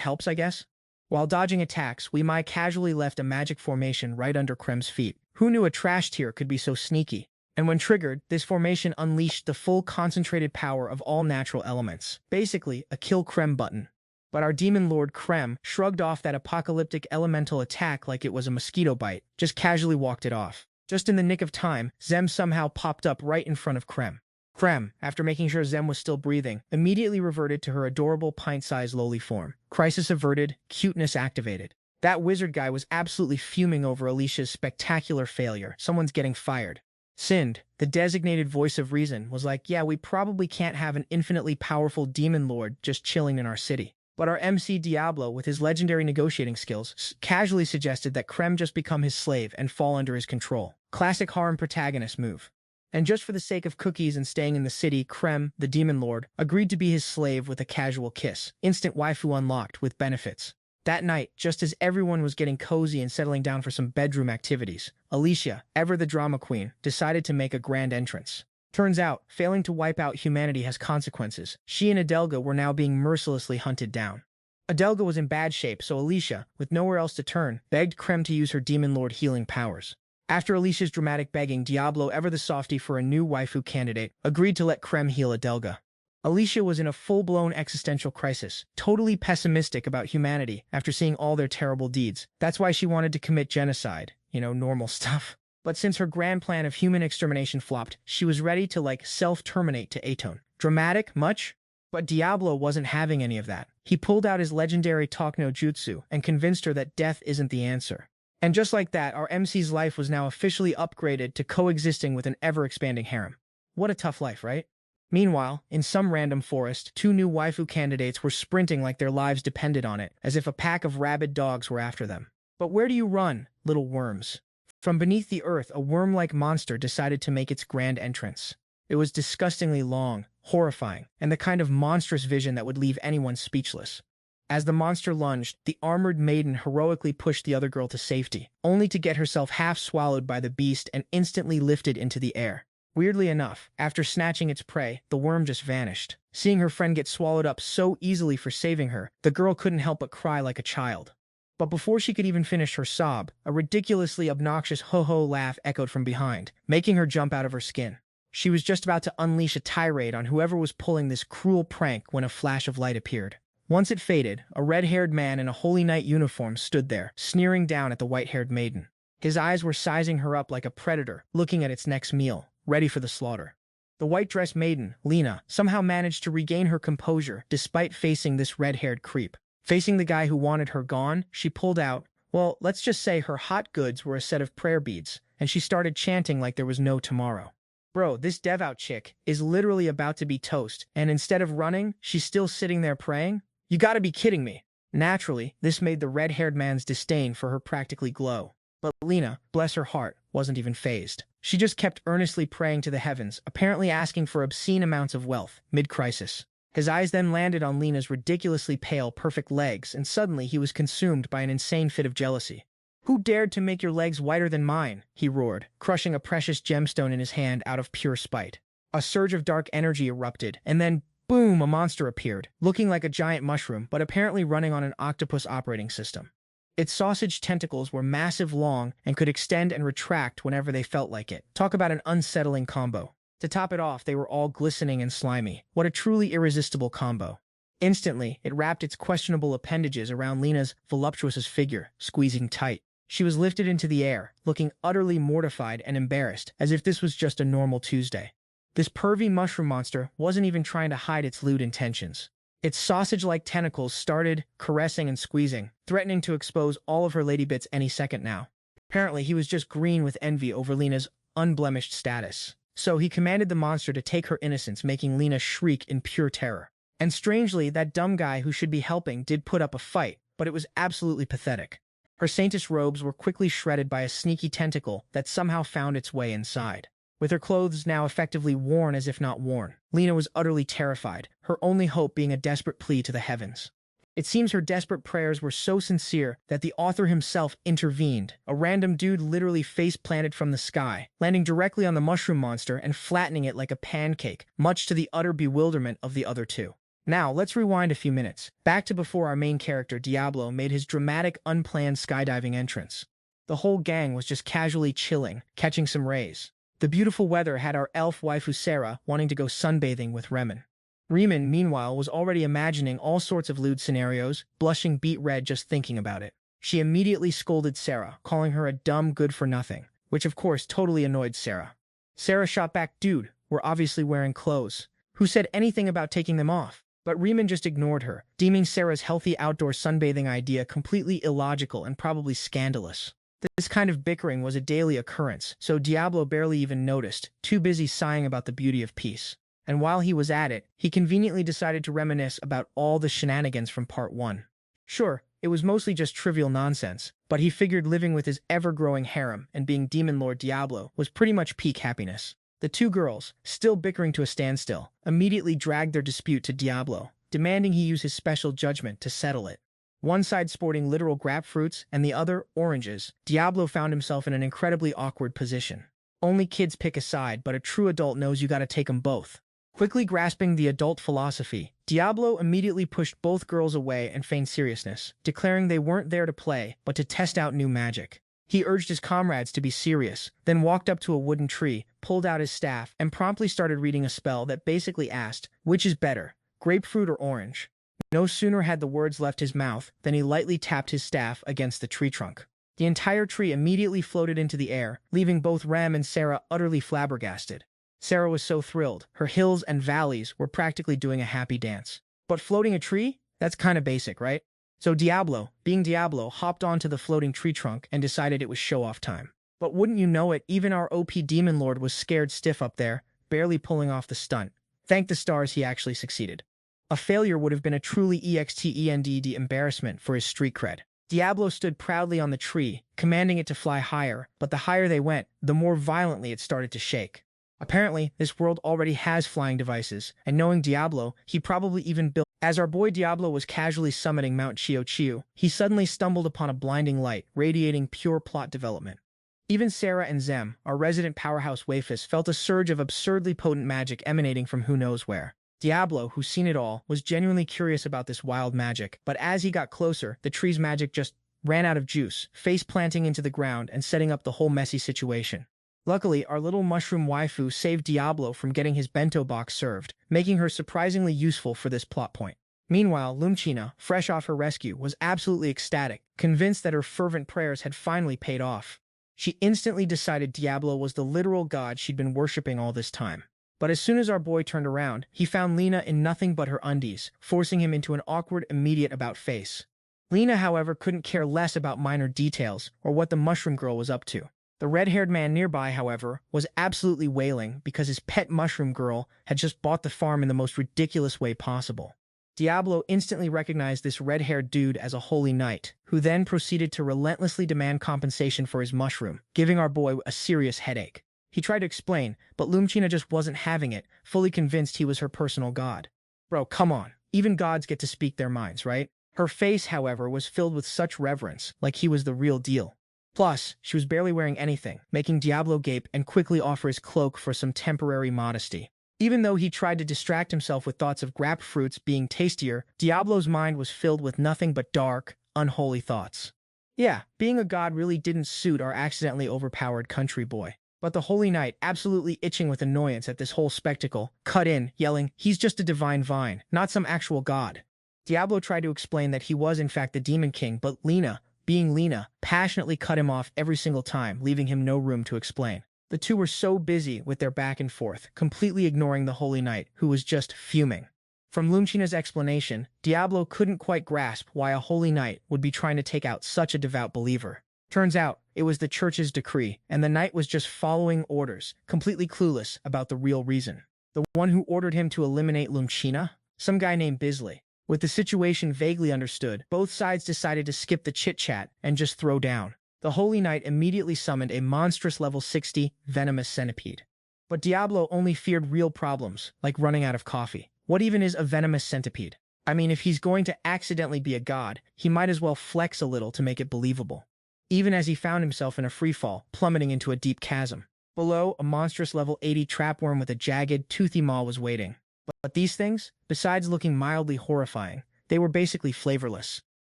helps, I guess? While dodging attacks, we my casually left a magic formation right under Krem's feet. Who knew a trash tier could be so sneaky? And when triggered, this formation unleashed the full concentrated power of all natural elements. Basically, a kill Krem button. But our Demon Lord Krem shrugged off that apocalyptic elemental attack like it was a mosquito bite, just casually walked it off. Just in the nick of time, Zem somehow popped up right in front of Krem. Krem, after making sure Zem was still breathing, immediately reverted to her adorable pint-sized lowly form. Crisis averted, cuteness activated. That wizard guy was absolutely fuming over Alicia's spectacular failure. Someone's getting fired. Sind, the designated voice of reason, was like, yeah, we probably can't have an infinitely powerful demon lord just chilling in our city. But our MC Diablo, with his legendary negotiating skills, casually suggested that Krem just become his slave and fall under his control. Classic harem protagonist move. And just for the sake of cookies and staying in the city, Krem, the demon lord, agreed to be his slave with a casual kiss. Instant waifu unlocked with benefits. That night, just as everyone was getting cozy and settling down for some bedroom activities, Alicia, ever the drama queen, decided to make a grand entrance. Turns out, failing to wipe out humanity has consequences. She and Adelga were now being mercilessly hunted down. Adelga was in bad shape, so Alicia, with nowhere else to turn, begged Krem to use her demon lord healing powers. After Alicia's dramatic begging, Diablo, ever the softie for a new waifu candidate, agreed to let Krem heal Adelga. Alicia was in a full-blown existential crisis, totally pessimistic about humanity after seeing all their terrible deeds. That's why she wanted to commit genocide. Normal stuff. But since her grand plan of human extermination flopped, she was ready to, self-terminate to Atone. Dramatic? Much? But Diablo wasn't having any of that. He pulled out his legendary talk no jutsu and convinced her that death isn't the answer. And just like that, our MC's life was now officially upgraded to coexisting with an ever-expanding harem. What a tough life, right? Meanwhile, in some random forest, two new waifu candidates were sprinting like their lives depended on it, as if a pack of rabid dogs were after them. But where do you run, little worms? From beneath the earth, a worm-like monster decided to make its grand entrance. It was disgustingly long, horrifying, and the kind of monstrous vision that would leave anyone speechless. As the monster lunged, the armored maiden heroically pushed the other girl to safety, only to get herself half swallowed by the beast and instantly lifted into the air. Weirdly enough, after snatching its prey, the worm just vanished. Seeing her friend get swallowed up so easily for saving her, the girl couldn't help but cry like a child. But before she could even finish her sob, a ridiculously obnoxious ho-ho laugh echoed from behind, making her jump out of her skin. She was just about to unleash a tirade on whoever was pulling this cruel prank when a flash of light appeared. Once it faded, a red-haired man in a Holy Knight uniform stood there, sneering down at the white-haired maiden. His eyes were sizing her up like a predator, looking at its next meal, ready for the slaughter. The white-dressed maiden, Lena, somehow managed to regain her composure despite facing this red-haired creep. Facing the guy who wanted her gone, she pulled out, well, let's just say her hot goods were a set of prayer beads, and she started chanting like there was no tomorrow. Bro, this devout chick is literally about to be toast, and instead of running, she's still sitting there praying? You gotta be kidding me. Naturally, this made the red-haired man's disdain for her practically glow. But Lena, bless her heart, wasn't even fazed. She just kept earnestly praying to the heavens, apparently asking for obscene amounts of wealth, mid-crisis. His eyes then landed on Lena's ridiculously pale, perfect legs, and suddenly he was consumed by an insane fit of jealousy. "Who dared to make your legs whiter than mine?" he roared, crushing a precious gemstone in his hand out of pure spite. A surge of dark energy erupted, and then, boom, a monster appeared, looking like a giant mushroom, but apparently running on an octopus operating system. Its sausage tentacles were massive, long, and could extend and retract whenever they felt like it. Talk about an unsettling combo. To top it off, they were all glistening and slimy. What a truly irresistible combo. Instantly, it wrapped its questionable appendages around Lena's voluptuous figure, squeezing tight. She was lifted into the air, looking utterly mortified and embarrassed, as if this was just a normal Tuesday. This pervy mushroom monster wasn't even trying to hide its lewd intentions. Its sausage-like tentacles started caressing and squeezing, threatening to expose all of her lady bits any second now. Apparently, he was just green with envy over Lena's unblemished status. So he commanded the monster to take her innocence, making Lena shriek in pure terror. And strangely, that dumb guy who should be helping did put up a fight, but it was absolutely pathetic. Her saintess robes were quickly shredded by a sneaky tentacle that somehow found its way inside. With her clothes now effectively worn as if not worn, Lena was utterly terrified, her only hope being a desperate plea to the heavens. It seems her desperate prayers were so sincere that the author himself intervened. A random dude literally face-planted from the sky, landing directly on the mushroom monster and flattening it like a pancake, much to the utter bewilderment of the other two. Now, let's rewind a few minutes, back to before our main character, Diablo, made his dramatic, unplanned skydiving entrance. The whole gang was just casually chilling, catching some rays. The beautiful weather had our elf waifu Sarah wanting to go sunbathing with Remen. Remen, meanwhile, was already imagining all sorts of lewd scenarios, blushing beet red just thinking about it. She immediately scolded Sarah, calling her a dumb good-for-nothing, which of course totally annoyed Sarah. Sarah shot back, "Dude, we're obviously wearing clothes. Who said anything about taking them off?" But Remen just ignored her, deeming Sarah's healthy outdoor sunbathing idea completely illogical and probably scandalous. This kind of bickering was a daily occurrence, so Diablo barely even noticed, too busy sighing about the beauty of peace. And while he was at it, he conveniently decided to reminisce about all the shenanigans from Part 1. Sure, it was mostly just trivial nonsense, but he figured living with his ever-growing harem and being Demon Lord Diablo was pretty much peak happiness. The two girls, still bickering to a standstill, immediately dragged their dispute to Diablo, demanding he use his special judgment to settle it. One side sporting literal grapefruits and the other oranges, Diablo found himself in an incredibly awkward position. Only kids pick a side, but a true adult knows you gotta take them both. Quickly grasping the adult philosophy, Diablo immediately pushed both girls away and feigned seriousness, declaring they weren't there to play, but to test out new magic. He urged his comrades to be serious, then walked up to a wooden tree, pulled out his staff, and promptly started reading a spell that basically asked, which is better, grapefruit or orange? No sooner had the words left his mouth than he lightly tapped his staff against the tree trunk. The entire tree immediately floated into the air, leaving both Ram and Sarah utterly flabbergasted. Sarah was so thrilled, her hills and valleys were practically doing a happy dance. But floating a tree? That's kinda basic, right? So Diablo, being Diablo, hopped onto the floating tree trunk and decided it was show-off time. But wouldn't you know it, even our OP Demon Lord was scared stiff up there, barely pulling off the stunt. Thank the stars he actually succeeded. A failure would have been a truly EXTENDD embarrassment for his street cred. Diablo stood proudly on the tree, commanding it to fly higher, but the higher they went, the more violently it started to shake. Apparently, this world already has flying devices, and knowing Diablo, he probably even built. As our boy Diablo was casually summiting Mount Chiu Chiu, he suddenly stumbled upon a blinding light, radiating pure plot development. Even Sarah and Zem, our resident powerhouse waifus, felt a surge of absurdly potent magic emanating from who knows where. Diablo, who's seen it all, was genuinely curious about this wild magic, but as he got closer, the tree's magic just ran out of juice, face planting into the ground and setting up the whole messy situation. Luckily, our little mushroom waifu saved Diablo from getting his bento box served, making her surprisingly useful for this plot point. Meanwhile, Lumchina, fresh off her rescue, was absolutely ecstatic, convinced that her fervent prayers had finally paid off. She instantly decided Diablo was the literal god she'd been worshipping all this time. But as soon as our boy turned around, he found Lena in nothing but her undies, forcing him into an awkward, immediate about-face. Lena, however, couldn't care less about minor details or what the mushroom girl was up to. The red-haired man nearby, however, was absolutely wailing because his pet mushroom girl had just bought the farm in the most ridiculous way possible. Diablo instantly recognized this red-haired dude as a holy knight, who then proceeded to relentlessly demand compensation for his mushroom, giving our boy a serious headache. He tried to explain, but Lumchina just wasn't having it, fully convinced he was her personal god. Bro, come on. Even gods get to speak their minds, right? Her face, however, was filled with such reverence, like he was the real deal. Plus, she was barely wearing anything, making Diablo gape and quickly offer his cloak for some temporary modesty. Even though he tried to distract himself with thoughts of grapefruits being tastier, Diablo's mind was filled with nothing but dark, unholy thoughts. Yeah, being a god really didn't suit our accidentally overpowered country boy. But the Holy Knight, absolutely itching with annoyance at this whole spectacle, cut in, yelling, "He's just a divine vine, not some actual god." Diablo tried to explain that he was in fact the Demon King, but Lena, being Lena, passionately cut him off every single time, leaving him no room to explain. The two were so busy with their back and forth, completely ignoring the Holy Knight, who was just fuming. From Lumchina's explanation, Diablo couldn't quite grasp why a Holy Knight would be trying to take out such a devout believer. Turns out, it was the church's decree, and the knight was just following orders, completely clueless about the real reason. The one who ordered him to eliminate Lumchina? Some guy named Bisley. With the situation vaguely understood, both sides decided to skip the chit-chat and just throw down. The Holy Knight immediately summoned a monstrous level 60 venomous centipede. But Diablo only feared real problems, like running out of coffee. What even is a venomous centipede? I mean, if he's going to accidentally be a god, he might as well flex a little to make it believable. Even as he found himself in a freefall, plummeting into a deep chasm. Below, a monstrous level 80 trapworm with a jagged, toothy maw was waiting. But these things, besides looking mildly horrifying, they were basically flavorless.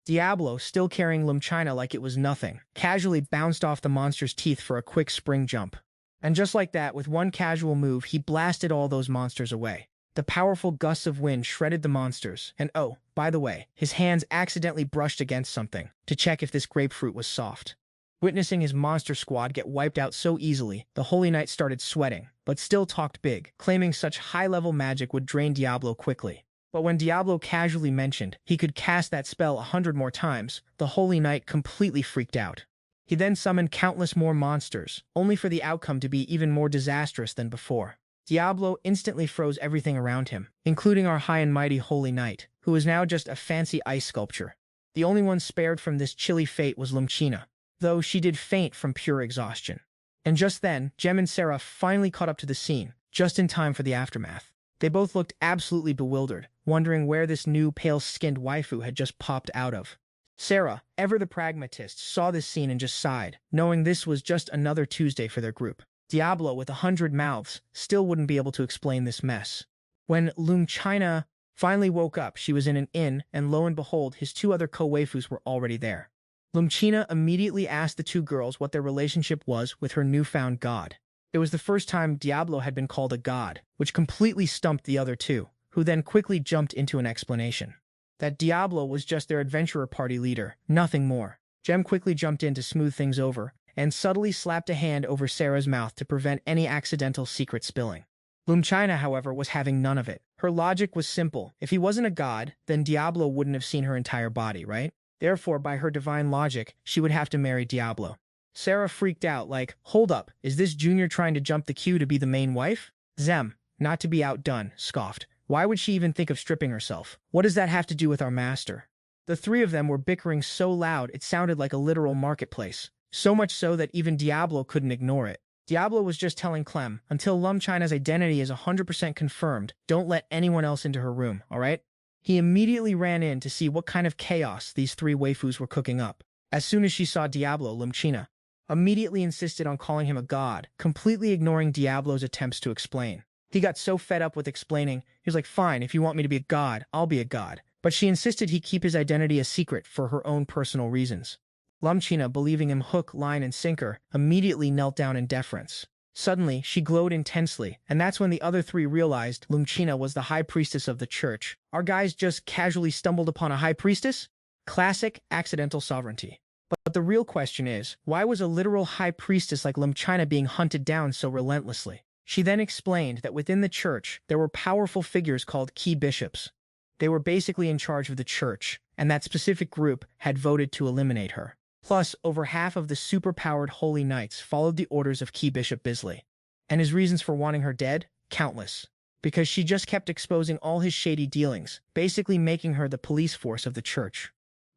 Diablo, still carrying Lumchina like it was nothing, casually bounced off the monster's teeth for a quick spring jump. And just like that, with one casual move, he blasted all those monsters away. The powerful gusts of wind shredded the monsters, and oh, by the way, his hands accidentally brushed against something to check if this grapefruit was soft. Witnessing his monster squad get wiped out so easily, the Holy Knight started sweating, but still talked big, claiming such high-level magic would drain Diablo quickly. But when Diablo casually mentioned he could cast that spell 100 more times, the Holy Knight completely freaked out. He then summoned countless more monsters, only for the outcome to be even more disastrous than before. Diablo instantly froze everything around him, including our high and mighty Holy Knight, who was now just a fancy ice sculpture. The only one spared from this chilly fate was Lumchina, though she did faint from pure exhaustion. And just then, Jem and Sarah finally caught up to the scene, just in time for the aftermath. They both looked absolutely bewildered, wondering where this new pale-skinned waifu had just popped out of. Sarah, ever the pragmatist, saw this scene and just sighed, knowing this was just another Tuesday for their group. Diablo, with 100 mouths, still wouldn't be able to explain this mess. When Lumchina finally woke up, she was in an inn, and lo and behold, his two other co-waifus were already there. Lumchina immediately asked the two girls what their relationship was with her newfound god. It was the first time Diablo had been called a god, which completely stumped the other two, who then quickly jumped into an explanation. That Diablo was just their adventurer party leader, nothing more. Jem quickly jumped in to smooth things over, and subtly slapped a hand over Sarah's mouth to prevent any accidental secret spilling. Lumchina, however, was having none of it. Her logic was simple. If he wasn't a god, then Diablo wouldn't have seen her entire body, right? Therefore, by her divine logic, she would have to marry Diablo. Sarah freaked out like, "Hold up, is this Junior trying to jump the queue to be the main wife?" Zem, not to be outdone, scoffed. Why would she even think of stripping herself? What does that have to do with our master? The three of them were bickering so loud it sounded like a literal marketplace. So much so that even Diablo couldn't ignore it. Diablo was just telling Clem, until Lumchina's identity is 100% confirmed, don't let anyone else into her room, alright? He immediately ran in to see what kind of chaos these three waifus were cooking up. As soon as she saw Diablo, Lumchina immediately insisted on calling him a god, completely ignoring Diablo's attempts to explain. He got so fed up with explaining, he was like, "Fine, if you want me to be a god, I'll be a god." But she insisted he keep his identity a secret for her own personal reasons. Lumchina, believing him hook, line, and sinker, immediately knelt down in deference. Suddenly, she glowed intensely, and that's when the other three realized Lumchina was the high priestess of the church. Our guys just casually stumbled upon a high priestess? Classic accidental sovereignty. But the real question is, why was a literal high priestess like Lumchina being hunted down so relentlessly? She then explained that within the church, there were powerful figures called key bishops. They were basically in charge of the church, and that specific group had voted to eliminate her. Plus, over half of the superpowered Holy Knights followed the orders of Key Bishop Bisley. And his reasons for wanting her dead? Countless. Because she just kept exposing all his shady dealings, basically making her the police force of the church.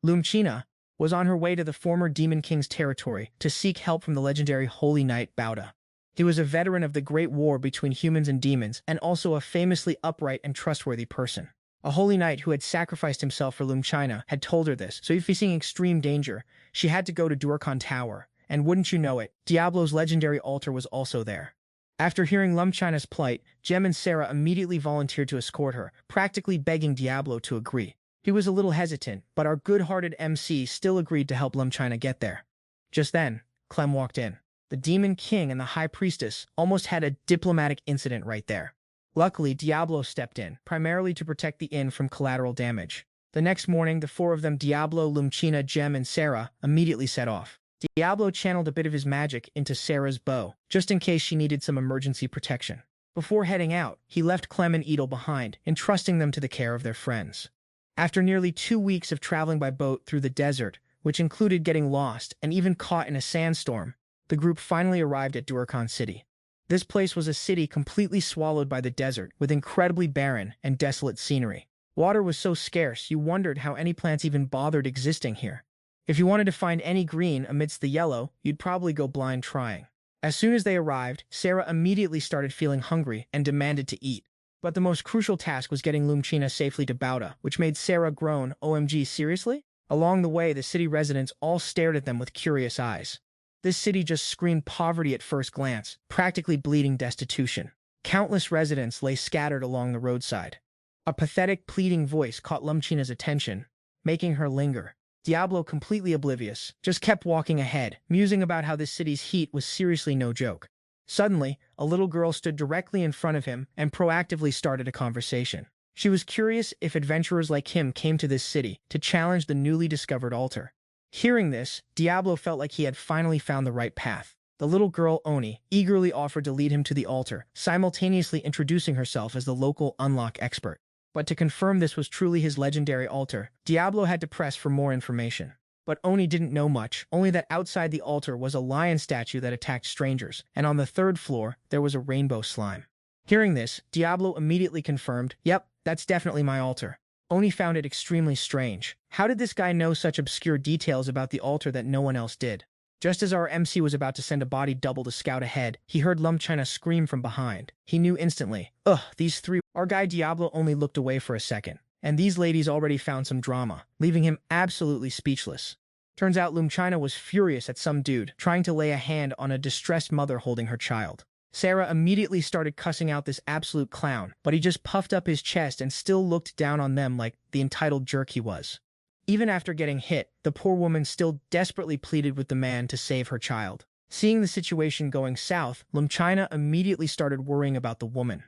Lumchina was on her way to the former Demon King's territory to seek help from the legendary Holy Knight Bauda. He was a veteran of the Great War between humans and demons, and also a famously upright and trustworthy person. A Holy Knight who had sacrificed himself for Lumchina had told her this, so if facing extreme danger, she had to go to Durkan Tower, and wouldn't you know it, Diablo's legendary altar was also there. After hearing Lumchina's plight, Jem and Sarah immediately volunteered to escort her, practically begging Diablo to agree. He was a little hesitant, but our good-hearted MC still agreed to help Lum China get there. Just then, Clem walked in. The Demon King and the High Priestess almost had a diplomatic incident right there. Luckily, Diablo stepped in, primarily to protect the inn from collateral damage. The next morning, the four of them, Diablo, Lumchina, Gem, and Sarah, immediately set off. Diablo channeled a bit of his magic into Sarah's bow, just in case she needed some emergency protection. Before heading out, he left Clem and Edel behind, entrusting them to the care of their friends. After nearly 2 weeks of traveling by boat through the desert, which included getting lost and even caught in a sandstorm, the group finally arrived at Durkhan City. This place was a city completely swallowed by the desert, with incredibly barren and desolate scenery. Water was so scarce you wondered how any plants even bothered existing here. If you wanted to find any green amidst the yellow, you'd probably go blind trying. As soon as they arrived, Sarah immediately started feeling hungry and demanded to eat. But the most crucial task was getting Lumchina safely to Bauta, which made Sarah groan, "OMG, seriously?" Along the way, the city residents all stared at them with curious eyes. This city just screamed poverty at first glance, practically bleeding destitution. Countless residents lay scattered along the roadside. A pathetic, pleading voice caught Lumchina's attention, making her linger. Diablo, completely oblivious, just kept walking ahead, musing about how this city's heat was seriously no joke. Suddenly, a little girl stood directly in front of him and proactively started a conversation. She was curious if adventurers like him came to this city to challenge the newly discovered altar. Hearing this, Diablo felt like he had finally found the right path. The little girl, Oni, eagerly offered to lead him to the altar, simultaneously introducing herself as the local unlock expert. But to confirm this was truly his legendary altar, Diablo had to press for more information. But Oni didn't know much, only that outside the altar was a lion statue that attacked strangers, and on the 3rd floor, there was a rainbow slime. Hearing this, Diablo immediately confirmed, "Yep, that's definitely my altar." Oni found it extremely strange. How did this guy know such obscure details about the altar that no one else did? Just as our MC was about to send a body double to scout ahead, he heard Lumchina scream from behind. He knew instantly. Ugh, these three. Our guy Diablo only looked away for a second, and these ladies already found some drama, leaving him absolutely speechless. Turns out Lumchina was furious at some dude trying to lay a hand on a distressed mother holding her child. Sarah immediately started cussing out this absolute clown, but he just puffed up his chest and still looked down on them like the entitled jerk he was. Even after getting hit, the poor woman still desperately pleaded with the man to save her child. Seeing the situation going south, Lumchina immediately started worrying about the woman.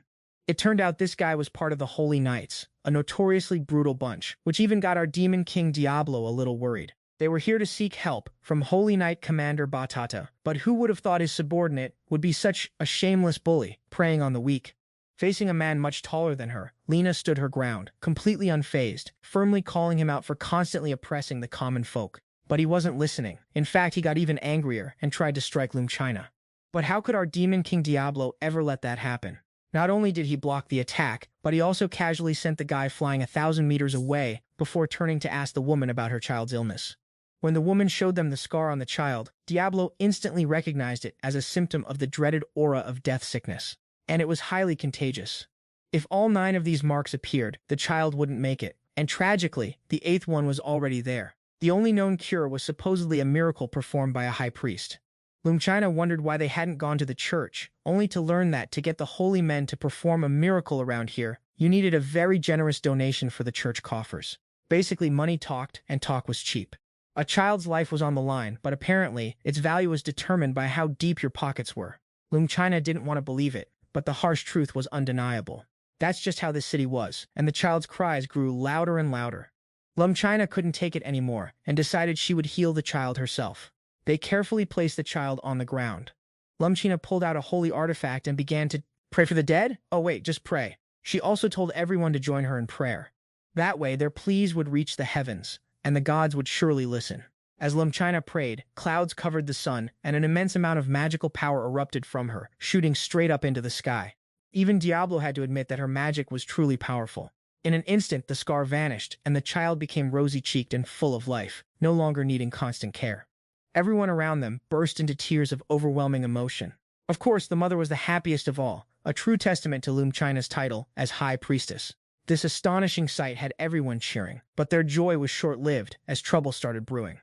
It turned out this guy was part of the Holy Knights, a notoriously brutal bunch, which even got our Demon King Diablo a little worried. They were here to seek help from Holy Knight Commander Batata, but who would have thought his subordinate would be such a shameless bully, preying on the weak? Facing a man much taller than her, Lena stood her ground, completely unfazed, firmly calling him out for constantly oppressing the common folk. But he wasn't listening. In fact, he got even angrier and tried to strike Lumchina. But how could our Demon King Diablo ever let that happen? Not only did he block the attack, but he also casually sent the guy flying 1,000 meters away before turning to ask the woman about her child's illness. When the woman showed them the scar on the child, Diablo instantly recognized it as a symptom of the dreaded aura of death sickness. And it was highly contagious. If all 9 of these marks appeared, the child wouldn't make it, and tragically, the 8th one was already there. The only known cure was supposedly a miracle performed by a high priest. Lumchina wondered why they hadn't gone to the church, only to learn that to get the holy men to perform a miracle around here, you needed a very generous donation for the church coffers. Basically, money talked, and talk was cheap. A child's life was on the line, but apparently, its value was determined by how deep your pockets were. Lumchina didn't want to believe it, but the harsh truth was undeniable. That's just how this city was, and the child's cries grew louder and louder. Lumchina couldn't take it anymore, and decided she would heal the child herself. They carefully placed the child on the ground. Lumchina pulled out a holy artifact and began to pray for the dead? Oh wait, just pray. She also told everyone to join her in prayer. That way, their pleas would reach the heavens, and the gods would surely listen. As Lumchina prayed, clouds covered the sun, and an immense amount of magical power erupted from her, shooting straight up into the sky. Even Diablo had to admit that her magic was truly powerful. In an instant, the scar vanished, and the child became rosy-cheeked and full of life, no longer needing constant care. Everyone around them burst into tears of overwhelming emotion. Of course, the mother was the happiest of all, a true testament to Lumchina's title as High Priestess. This astonishing sight had everyone cheering, but their joy was short-lived as trouble started brewing.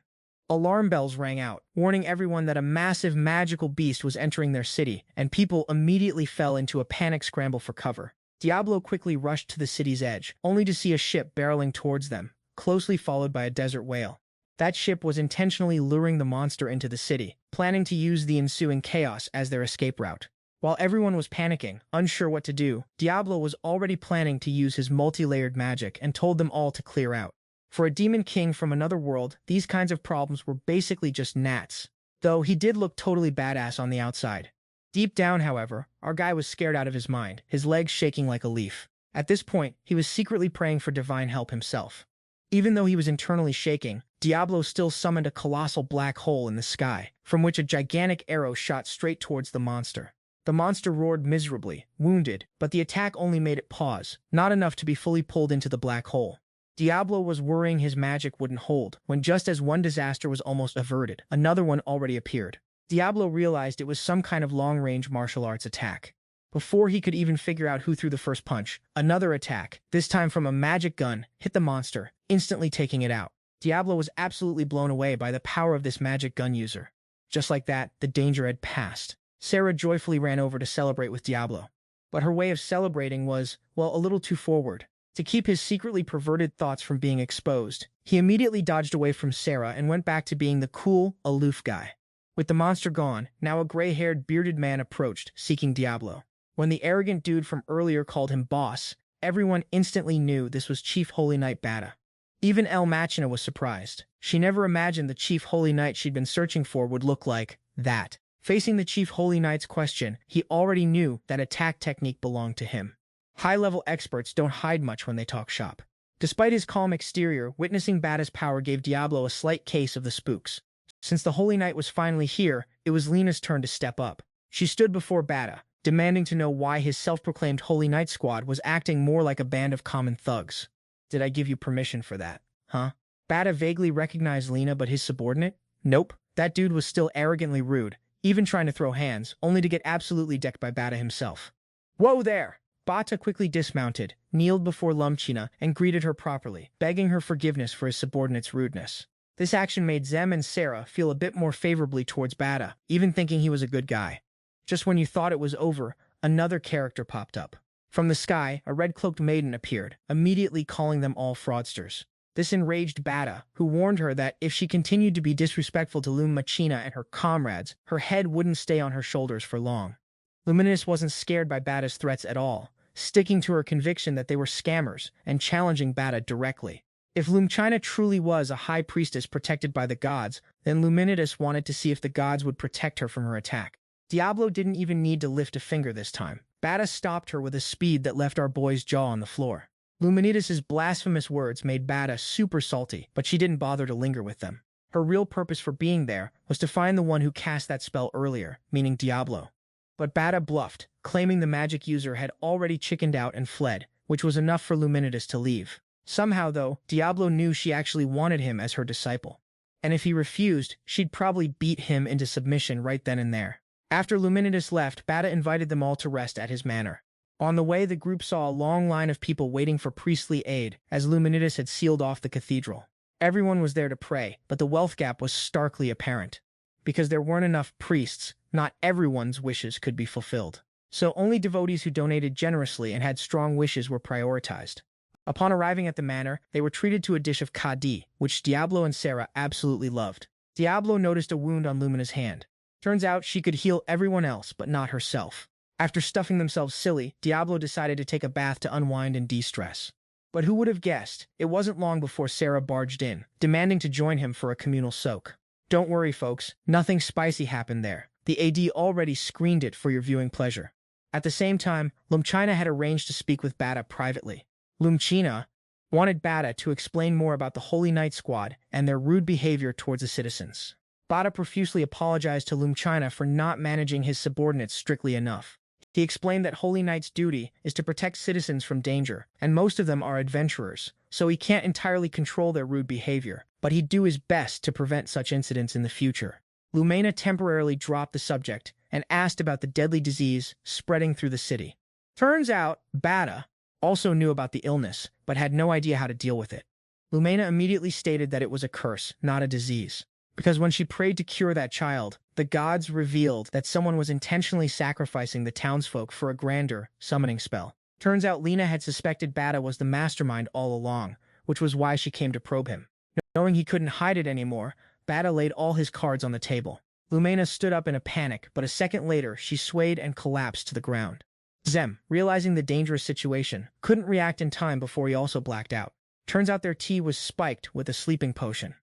Alarm bells rang out, warning everyone that a massive magical beast was entering their city, and people immediately fell into a panic scramble for cover. Diablo quickly rushed to the city's edge, only to see a ship barreling towards them, closely followed by a desert whale. That ship was intentionally luring the monster into the city, planning to use the ensuing chaos as their escape route. While everyone was panicking, unsure what to do, Diablo was already planning to use his multi-layered magic and told them all to clear out. For a demon king from another world, these kinds of problems were basically just gnats. Though he did look totally badass on the outside. Deep down, however, our guy was scared out of his mind, his legs shaking like a leaf. At this point, he was secretly praying for divine help himself. Even though he was internally shaking, Diablo still summoned a colossal black hole in the sky, from which a gigantic arrow shot straight towards the monster. The monster roared miserably, wounded, but the attack only made it pause, not enough to be fully pulled into the black hole. Diablo was worrying his magic wouldn't hold, when just as one disaster was almost averted, another one already appeared. Diablo realized it was some kind of long-range martial arts attack. Before he could even figure out who threw the first punch, another attack, this time from a magic gun, hit the monster, instantly taking it out. Diablo was absolutely blown away by the power of this magic gun user. Just like that, the danger had passed. Sarah joyfully ran over to celebrate with Diablo. But her way of celebrating was, well, a little too forward. To keep his secretly perverted thoughts from being exposed, he immediately dodged away from Sarah and went back to being the cool, aloof guy. With the monster gone, now a gray-haired, bearded man approached, seeking Diablo. When the arrogant dude from earlier called him boss, everyone instantly knew this was Chief Holy Knight Bada. Even El Machina was surprised. She never imagined the Chief Holy Knight she'd been searching for would look like that. Facing the Chief Holy Knight's question, he already knew that attack technique belonged to him. High-level experts don't hide much when they talk shop. Despite his calm exterior, witnessing Bada's power gave Diablo a slight case of the spooks. Since the Holy Knight was finally here, it was Lena's turn to step up. She stood before Bada, demanding to know why his self-proclaimed Holy Knight squad was acting more like a band of common thugs. Did I give you permission for that, huh? Bada vaguely recognized Lena, but his subordinate? Nope. That dude was still arrogantly rude, even trying to throw hands, only to get absolutely decked by Bada himself. Whoa there! Bata quickly dismounted, kneeled before Lumchina, and greeted her properly, begging her forgiveness for his subordinate's rudeness. This action made Zem and Sarah feel a bit more favorably towards Bata, even thinking he was a good guy. Just when you thought it was over, another character popped up. From the sky, a red-cloaked maiden appeared, immediately calling them all fraudsters. This enraged Bata, who warned her that if she continued to be disrespectful to Lumachina and her comrades, her head wouldn't stay on her shoulders for long. Luminous wasn't scared by Bata's threats at all, sticking to her conviction that they were scammers and challenging Bata directly. If Lumchina truly was a high priestess protected by the gods, then Luminitas wanted to see if the gods would protect her from her attack. Diablo didn't even need to lift a finger this time. Bata stopped her with a speed that left our boy's jaw on the floor. Luminitas' blasphemous words made Bata super salty, but she didn't bother to linger with them. Her real purpose for being there was to find the one who cast that spell earlier, meaning Diablo. But Bata bluffed, claiming the magic user had already chickened out and fled, which was enough for Luminitas to leave. Somehow, though, Diablo knew she actually wanted him as her disciple. And if he refused, she'd probably beat him into submission right then and there. After Luminitas left, Bata invited them all to rest at his manor. On the way, the group saw a long line of people waiting for priestly aid, as Luminitas had sealed off the cathedral. Everyone was there to pray, but the wealth gap was starkly apparent. Because there weren't enough priests, not everyone's wishes could be fulfilled. So only devotees who donated generously and had strong wishes were prioritized. Upon arriving at the manor, they were treated to a dish of kadi, which Diablo and Sarah absolutely loved. Diablo noticed a wound on Lumina's hand. Turns out she could heal everyone else, but not herself. After stuffing themselves silly, Diablo decided to take a bath to unwind and de-stress. But who would have guessed? It wasn't long before Sarah barged in, demanding to join him for a communal soak. Don't worry, folks, nothing spicy happened there. The AD already screened it for your viewing pleasure. At the same time, Lumchina had arranged to speak with Bata privately. Lumchina wanted Bata to explain more about the Holy Knight Squad and their rude behavior towards the citizens. Bata profusely apologized to Lumchina for not managing his subordinates strictly enough. He explained that Holy Knight's duty is to protect citizens from danger, and most of them are adventurers, so he can't entirely control their rude behavior, but he'd do his best to prevent such incidents in the future. Lumena temporarily dropped the subject and asked about the deadly disease spreading through the city. Turns out, Bata also knew about the illness, but had no idea how to deal with it. Lumena immediately stated that it was a curse, not a disease. Because when she prayed to cure that child, the gods revealed that someone was intentionally sacrificing the townsfolk for a grander summoning spell. Turns out Lena had suspected Bata was the mastermind all along, which was why she came to probe him. Knowing he couldn't hide it anymore, Bada laid all his cards on the table. Lumena stood up in a panic, but a second later, she swayed and collapsed to the ground. Zem, realizing the dangerous situation, couldn't react in time before he also blacked out. Turns out their tea was spiked with a sleeping potion.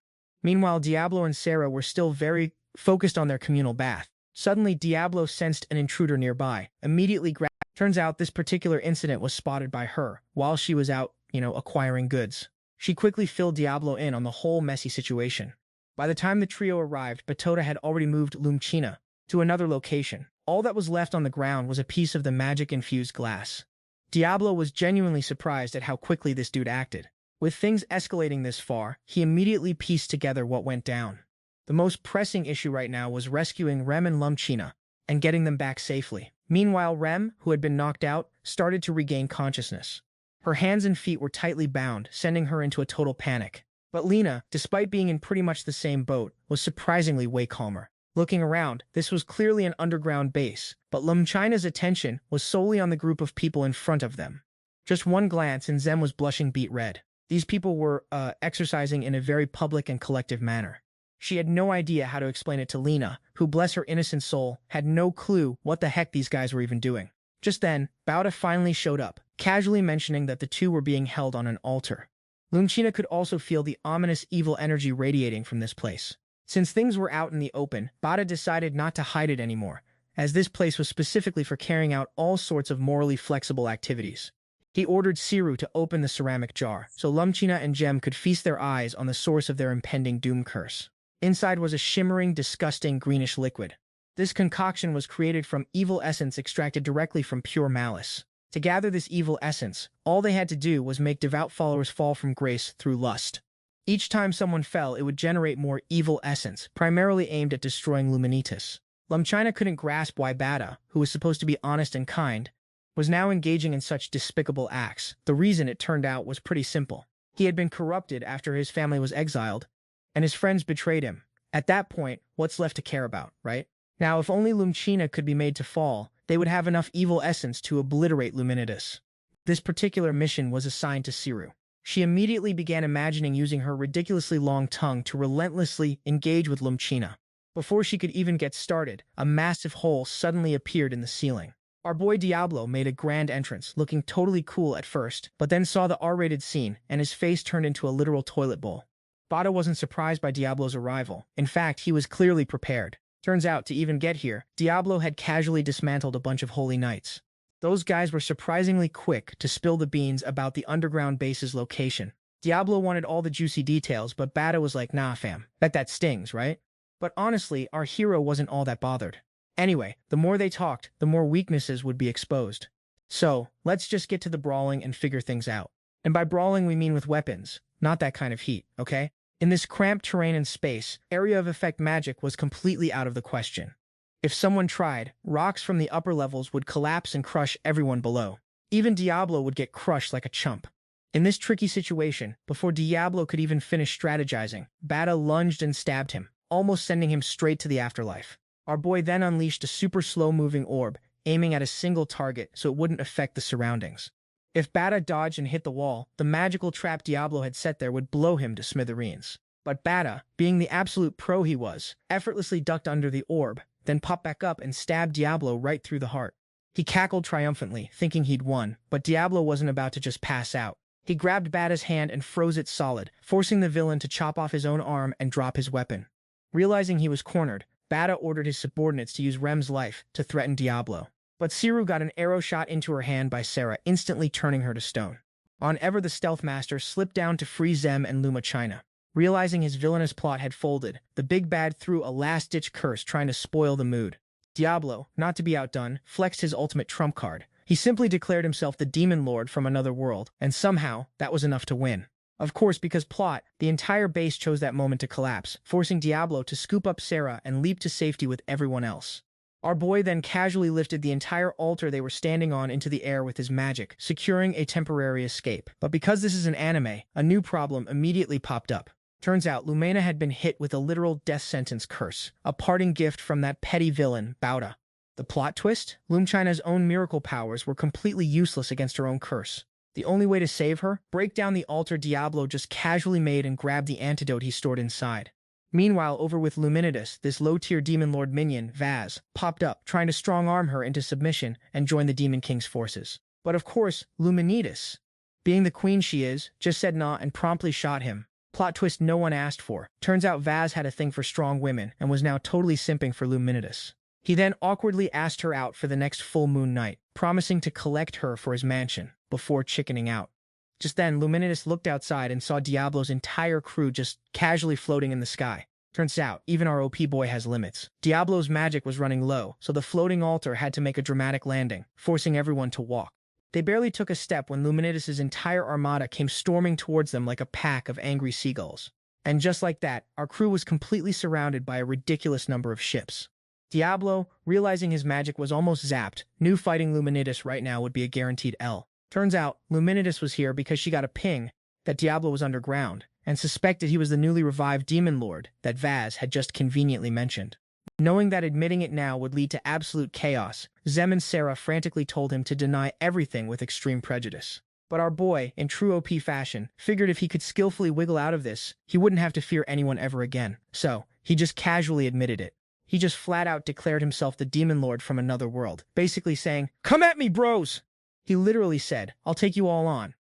Meanwhile, Diablo and Sarah were still very focused on their communal bath. Suddenly, Diablo sensed an intruder nearby, immediately grabbed. Turns out this particular incident was spotted by her while she was out, acquiring goods. She quickly filled Diablo in on the whole messy situation. By the time the trio arrived, Batoda had already moved Lumchina to another location. All that was left on the ground was a piece of the magic-infused glass. Diablo was genuinely surprised at how quickly this dude acted. With things escalating this far, he immediately pieced together what went down. The most pressing issue right now was rescuing Rem and Lumchina and getting them back safely. Meanwhile, Rem, who had been knocked out, started to regain consciousness. Her hands and feet were tightly bound, sending her into a total panic. But Lena, despite being in pretty much the same boat, was surprisingly way calmer. Looking around, this was clearly an underground base, but Lumchina's attention was solely on the group of people in front of them. Just one glance and Zem was blushing beet red. These people were exercising in a very public and collective manner. She had no idea how to explain it to Lena, who, bless her innocent soul, had no clue what the heck these guys were even doing. Just then, Bauda finally showed up, casually mentioning that the two were being held on an altar. Lumchina could also feel the ominous evil energy radiating from this place. Since things were out in the open, Bada decided not to hide it anymore, as this place was specifically for carrying out all sorts of morally flexible activities. He ordered Siru to open the ceramic jar, so Lumchina and Gem could feast their eyes on the source of their impending doom curse. Inside was a shimmering, disgusting greenish liquid. This concoction was created from evil essence extracted directly from pure malice. To gather this evil essence, all they had to do was make devout followers fall from grace through lust. Each time someone fell, it would generate more evil essence, primarily aimed at destroying Luminitas. Lumchina couldn't grasp why Bada, who was supposed to be honest and kind, was now engaging in such despicable acts. The reason, it turned out, was pretty simple. He had been corrupted after his family was exiled, and his friends betrayed him. At that point, what's left to care about, right? Now, if only Lumchina could be made to fall, they would have enough evil essence to obliterate Luminitas. This particular mission was assigned to Siru. She immediately began imagining using her ridiculously long tongue to relentlessly engage with Lumchina. Before she could even get started, a massive hole suddenly appeared in the ceiling. Our boy Diablo made a grand entrance, looking totally cool at first, but then saw the R-rated scene, and his face turned into a literal toilet bowl. Bada wasn't surprised by Diablo's arrival. In fact, he was clearly prepared. Turns out, to even get here, Diablo had casually dismantled a bunch of holy knights. Those guys were surprisingly quick to spill the beans about the underground base's location. Diablo wanted all the juicy details, but Bada was like, nah fam, bet that stings, right? But honestly, our hero wasn't all that bothered. Anyway, the more they talked, the more weaknesses would be exposed. So, let's just get to the brawling and figure things out. And by brawling we mean with weapons, not that kind of heat, okay? In this cramped terrain and space, area of effect magic was completely out of the question. If someone tried, rocks from the upper levels would collapse and crush everyone below. Even Diablo would get crushed like a chump. In this tricky situation, before Diablo could even finish strategizing, Bada lunged and stabbed him, almost sending him straight to the afterlife. Our boy then unleashed a super slow-moving orb, aiming at a single target so it wouldn't affect the surroundings. If Bada dodged and hit the wall, the magical trap Diablo had set there would blow him to smithereens. But Bada, being the absolute pro he was, effortlessly ducked under the orb, then popped back up and stabbed Diablo right through the heart. He cackled triumphantly, thinking he'd won, but Diablo wasn't about to just pass out. He grabbed Bada's hand and froze it solid, forcing the villain to chop off his own arm and drop his weapon. Realizing he was cornered, Bada ordered his subordinates to use Rem's life to threaten Diablo. But Siru got an arrow shot into her hand by Sarah, instantly turning her to stone. On-ever the Stealth Master slipped down to free Zem and Lumachina. Realizing his villainous plot had folded, the big bad threw a last-ditch curse trying to spoil the mood. Diablo, not to be outdone, flexed his ultimate trump card. He simply declared himself the demon lord from another world, and somehow, that was enough to win. Of course, because plot, the entire base chose that moment to collapse, forcing Diablo to scoop up Sarah and leap to safety with everyone else. Our boy then casually lifted the entire altar they were standing on into the air with his magic, securing a temporary escape. But because this is an anime, a new problem immediately popped up. Turns out Lumena had been hit with a literal death sentence curse, a parting gift from that petty villain, Bauda. The plot twist? Lumchina's own miracle powers were completely useless against her own curse. The only way to save her? Break down the altar Diablo just casually made and grab the antidote he stored inside. Meanwhile, over with Luminitas, this low-tier Demon Lord minion, Vaz, popped up, trying to strong-arm her into submission and join the Demon King's forces. But of course, Luminitas, being the queen she is, just said nah and promptly shot him. Plot twist no one asked for. Turns out Vaz had a thing for strong women and was now totally simping for Luminitas. He then awkwardly asked her out for the next full moon night, promising to collect her for his mansion, before chickening out. Just then, Luminitas looked outside and saw Diablo's entire crew just casually floating in the sky. Turns out, even our OP boy has limits. Diablo's magic was running low, so the floating altar had to make a dramatic landing, forcing everyone to walk. They barely took a step when Luminitas' entire armada came storming towards them like a pack of angry seagulls. And just like that, our crew was completely surrounded by a ridiculous number of ships. Diablo, realizing his magic was almost zapped, knew fighting Luminitas right now would be a guaranteed L. Turns out, Luminitas was here because she got a ping that Diablo was underground, and suspected he was the newly revived Demon Lord that Vaz had just conveniently mentioned. Knowing that admitting it now would lead to absolute chaos, Zem and Sarah frantically told him to deny everything with extreme prejudice. But our boy, in true OP fashion, figured if he could skillfully wiggle out of this, he wouldn't have to fear anyone ever again. So, he just casually admitted it. He just flat out declared himself the Demon Lord from another world, basically saying, "Come at me, bros!" He literally said, "I'll take you all on."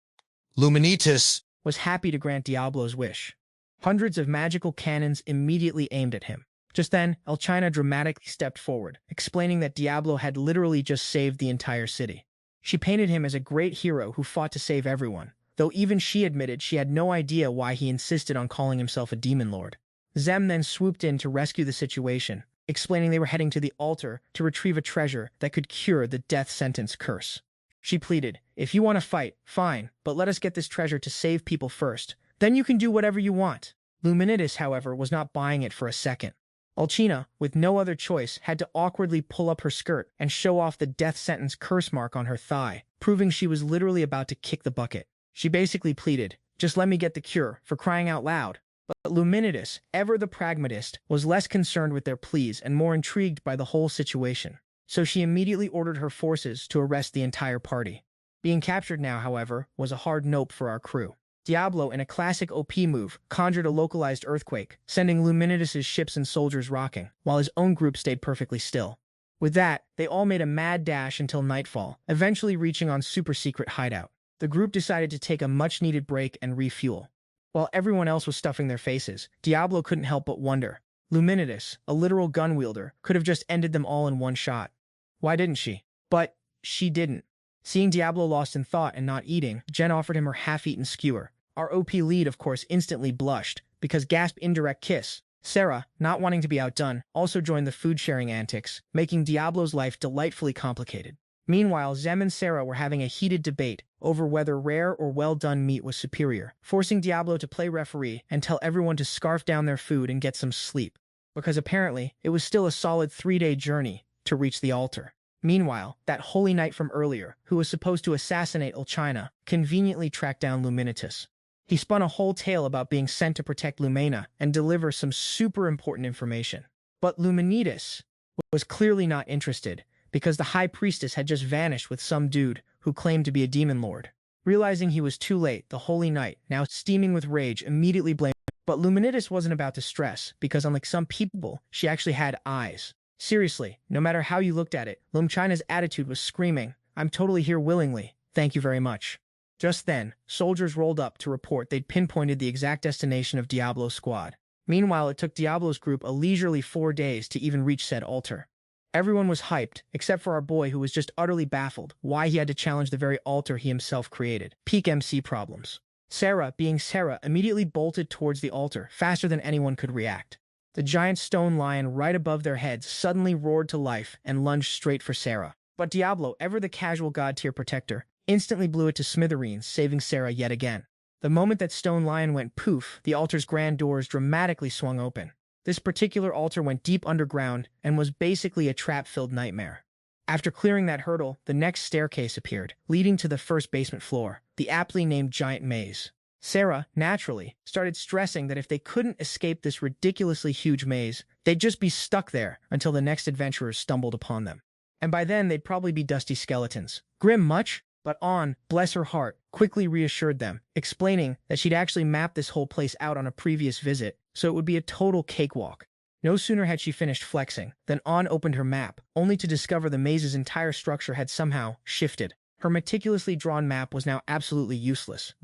Luminitas Was happy to grant Diablo's wish. Hundreds of magical cannons immediately aimed at him. Just then, Elchina dramatically stepped forward, explaining that Diablo had literally just saved the entire city. She painted him as a great hero who fought to save everyone, though even she admitted she had no idea why he insisted on calling himself a Demon Lord. Zem then swooped in to rescue the situation, explaining they were heading to the altar to retrieve a treasure that could cure the death sentence curse. She pleaded, "If you want to fight, fine, but let us get this treasure to save people first. Then you can do whatever you want." Luminitas, however, was not buying it for a second. Elchina, with no other choice, had to awkwardly pull up her skirt and show off the death sentence curse mark on her thigh, proving she was literally about to kick the bucket. She basically pleaded, "Just let me get the cure, for crying out loud." But Luminitas, ever the pragmatist, was less concerned with their pleas and more intrigued by the whole situation. So she immediately ordered her forces to arrest the entire party. Being captured now, however, was a hard nope for our crew. Diablo, in a classic OP move, conjured a localized earthquake, sending Luminitas' ships and soldiers rocking, while his own group stayed perfectly still. With that, they all made a mad dash until nightfall, eventually reaching on super-secret hideout. The group decided to take a much-needed break and refuel. While everyone else was stuffing their faces, Diablo couldn't help but wonder. Luminitas, a literal gun wielder, could have just ended them all in one shot. Why didn't she? But she didn't. Seeing Diablo lost in thought and not eating, Jen offered him her half-eaten skewer. Our OP lead, of course, instantly blushed, because gasp indirect kiss. Sarah, not wanting to be outdone, also joined the food-sharing antics, making Diablo's life delightfully complicated. Meanwhile, Zem and Sarah were having a heated debate over whether rare or well-done meat was superior, forcing Diablo to play referee and tell everyone to scarf down their food and get some sleep, because apparently it was still a solid 3-day journey to reach the altar. Meanwhile, that holy knight from earlier, who was supposed to assassinate Elchina, conveniently tracked down Luminitas. He spun a whole tale about being sent to protect Lumena and deliver some super important information. But Luminitas was clearly not interested, because the High Priestess had just vanished with some dude who claimed to be a Demon Lord. Realizing he was too late, the Holy Knight, now steaming with rage, immediately blamed him. But Luminitas wasn't about to stress, because unlike some people, she actually had eyes. Seriously, no matter how you looked at it, Lumchina's attitude was screaming, "I'm totally here willingly. Thank you very much." Just then, soldiers rolled up to report they'd pinpointed the exact destination of Diablo's squad. Meanwhile, it took Diablo's group a leisurely 4 days to even reach said altar. Everyone was hyped, except for our boy who was just utterly baffled why he had to challenge the very altar he himself created. Peak MC problems. Sarah, being Sarah, immediately bolted towards the altar, faster than anyone could react. The giant stone lion right above their heads suddenly roared to life and lunged straight for Sarah. But Diablo, ever the casual god-tier protector, instantly blew it to smithereens, saving Sarah yet again. The moment that stone lion went poof, the altar's grand doors dramatically swung open. This particular altar went deep underground and was basically a trap-filled nightmare. After clearing that hurdle, the next staircase appeared, leading to the first basement floor, the aptly named Giant Maze. Sarah, naturally, started stressing that if they couldn't escape this ridiculously huge maze, they'd just be stuck there until the next adventurers stumbled upon them. And by then, they'd probably be dusty skeletons. Grim much? But An, bless her heart, quickly reassured them, explaining that she'd actually mapped this whole place out on a previous visit, so it would be a total cakewalk. No sooner had she finished flexing than An opened her map, only to discover the maze's entire structure had somehow shifted. Her meticulously drawn map was now absolutely useless.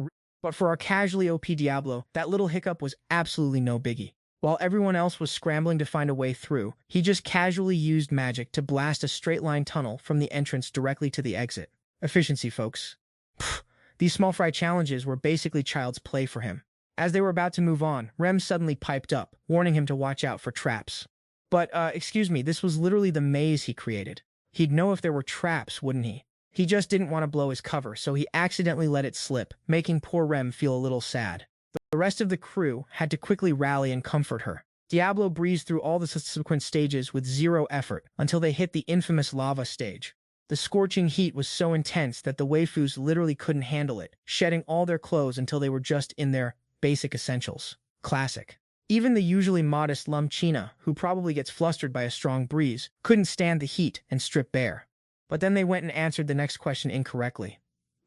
But for our casually OP Diablo, that little hiccup was absolutely no biggie. While everyone else was scrambling to find a way through, he just casually used magic to blast a straight-line tunnel from the entrance directly to the exit. Efficiency, folks. Pfft, these small fry challenges were basically child's play for him. As they were about to move on, Rem suddenly piped up, warning him to watch out for traps. But, excuse me, this was literally the maze he created. He'd know if there were traps, wouldn't he? He just didn't want to blow his cover, so he accidentally let it slip, making poor Rem feel a little sad. The rest of the crew had to quickly rally and comfort her. Diablo breezed through all the subsequent stages with zero effort until they hit the infamous lava stage. The scorching heat was so intense that the waifus literally couldn't handle it, shedding all their clothes until they were just in their basic essentials. Classic. Even the usually modest Lumchina, who probably gets flustered by a strong breeze, couldn't stand the heat and stripped bare. But then they went and answered the next question incorrectly.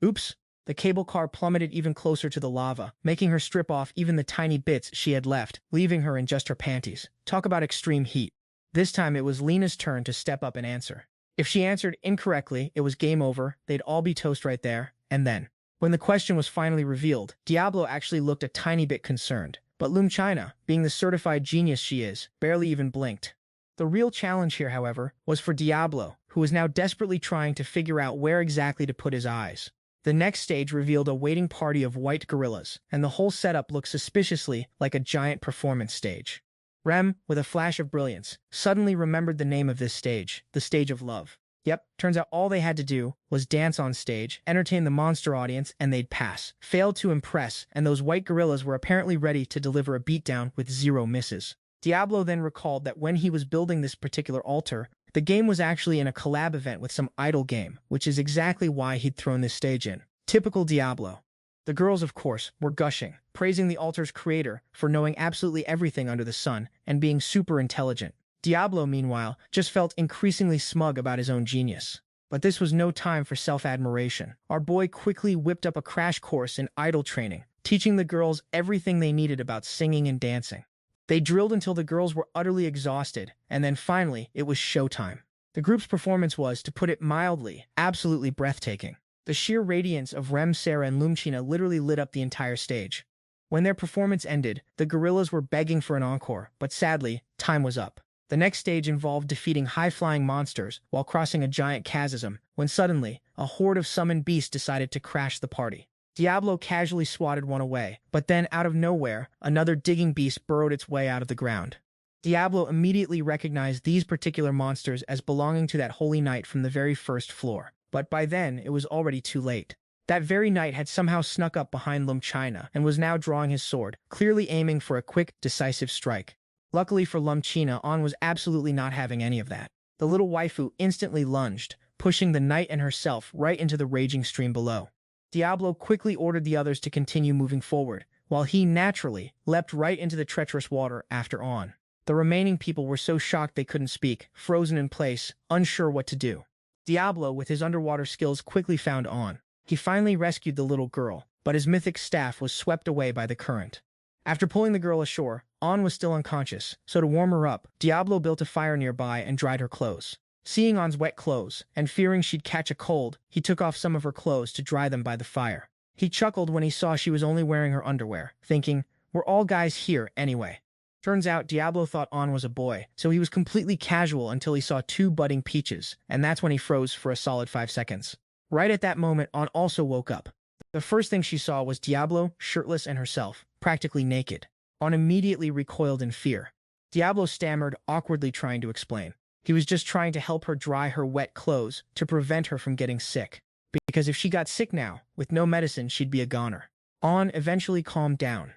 Oops. The cable car plummeted even closer to the lava, making her strip off even the tiny bits she had left, leaving her in just her panties. Talk about extreme heat. This time it was Lena's turn to step up and answer. If she answered incorrectly, it was game over, they'd all be toast right there, and then. When the question was finally revealed, Diablo actually looked a tiny bit concerned, but Lumchina, being the certified genius she is, barely even blinked. The real challenge here, however, was for Diablo, who was now desperately trying to figure out where exactly to put his eyes. The next stage revealed a waiting party of white gorillas, and the whole setup looked suspiciously like a giant performance stage. Rem, with a flash of brilliance, suddenly remembered the name of this stage, the Stage of Love. Yep, turns out all they had to do was dance on stage, entertain the monster audience, and they'd pass. Failed to impress, and those white gorillas were apparently ready to deliver a beatdown with zero misses. Diablo then recalled that when he was building this particular altar, the game was actually in a collab event with some idol game, which is exactly why he'd thrown this stage in. Typical Diablo. The girls, of course, were gushing, praising the altar's creator for knowing absolutely everything under the sun and being super intelligent. Diablo, meanwhile, just felt increasingly smug about his own genius. But this was no time for self-admiration. Our boy quickly whipped up a crash course in idol training, teaching the girls everything they needed about singing and dancing. They drilled until the girls were utterly exhausted, and then finally, it was showtime. The group's performance was, to put it mildly, absolutely breathtaking. The sheer radiance of Rem, Sarah, and Lumchina literally lit up the entire stage. When their performance ended, the gorillas were begging for an encore, but sadly, time was up. The next stage involved defeating high-flying monsters while crossing a giant chasm, when suddenly, a horde of summoned beasts decided to crash the party. Diablo casually swatted one away, but then, out of nowhere, another digging beast burrowed its way out of the ground. Diablo immediately recognized these particular monsters as belonging to that holy knight from the very first floor. But by then, it was already too late. That very knight had somehow snuck up behind Lumchina and was now drawing his sword, clearly aiming for a quick, decisive strike. Luckily for Lumchina, An was absolutely not having any of that. The little waifu instantly lunged, pushing the knight and herself right into the raging stream below. Diablo quickly ordered the others to continue moving forward, while he naturally leapt right into the treacherous water after An. The remaining people were so shocked they couldn't speak, frozen in place, unsure what to do. Diablo, with his underwater skills, quickly found An. He finally rescued the little girl, but his mythic staff was swept away by the current. After pulling the girl ashore, An was still unconscious, so to warm her up, Diablo built a fire nearby and dried her clothes. Seeing An's wet clothes, and fearing she'd catch a cold, he took off some of her clothes to dry them by the fire. He chuckled when he saw she was only wearing her underwear, thinking, we're all guys here anyway. Turns out Diablo thought An was a boy, so he was completely casual until he saw two budding peaches, and that's when he froze for a solid 5 seconds. Right at that moment, An also woke up. The first thing she saw was Diablo, shirtless and herself, practically naked. An immediately recoiled in fear. Diablo stammered, awkwardly trying to explain. He was just trying to help her dry her wet clothes to prevent her from getting sick. Because if she got sick now, with no medicine, she'd be a goner. An eventually calmed down.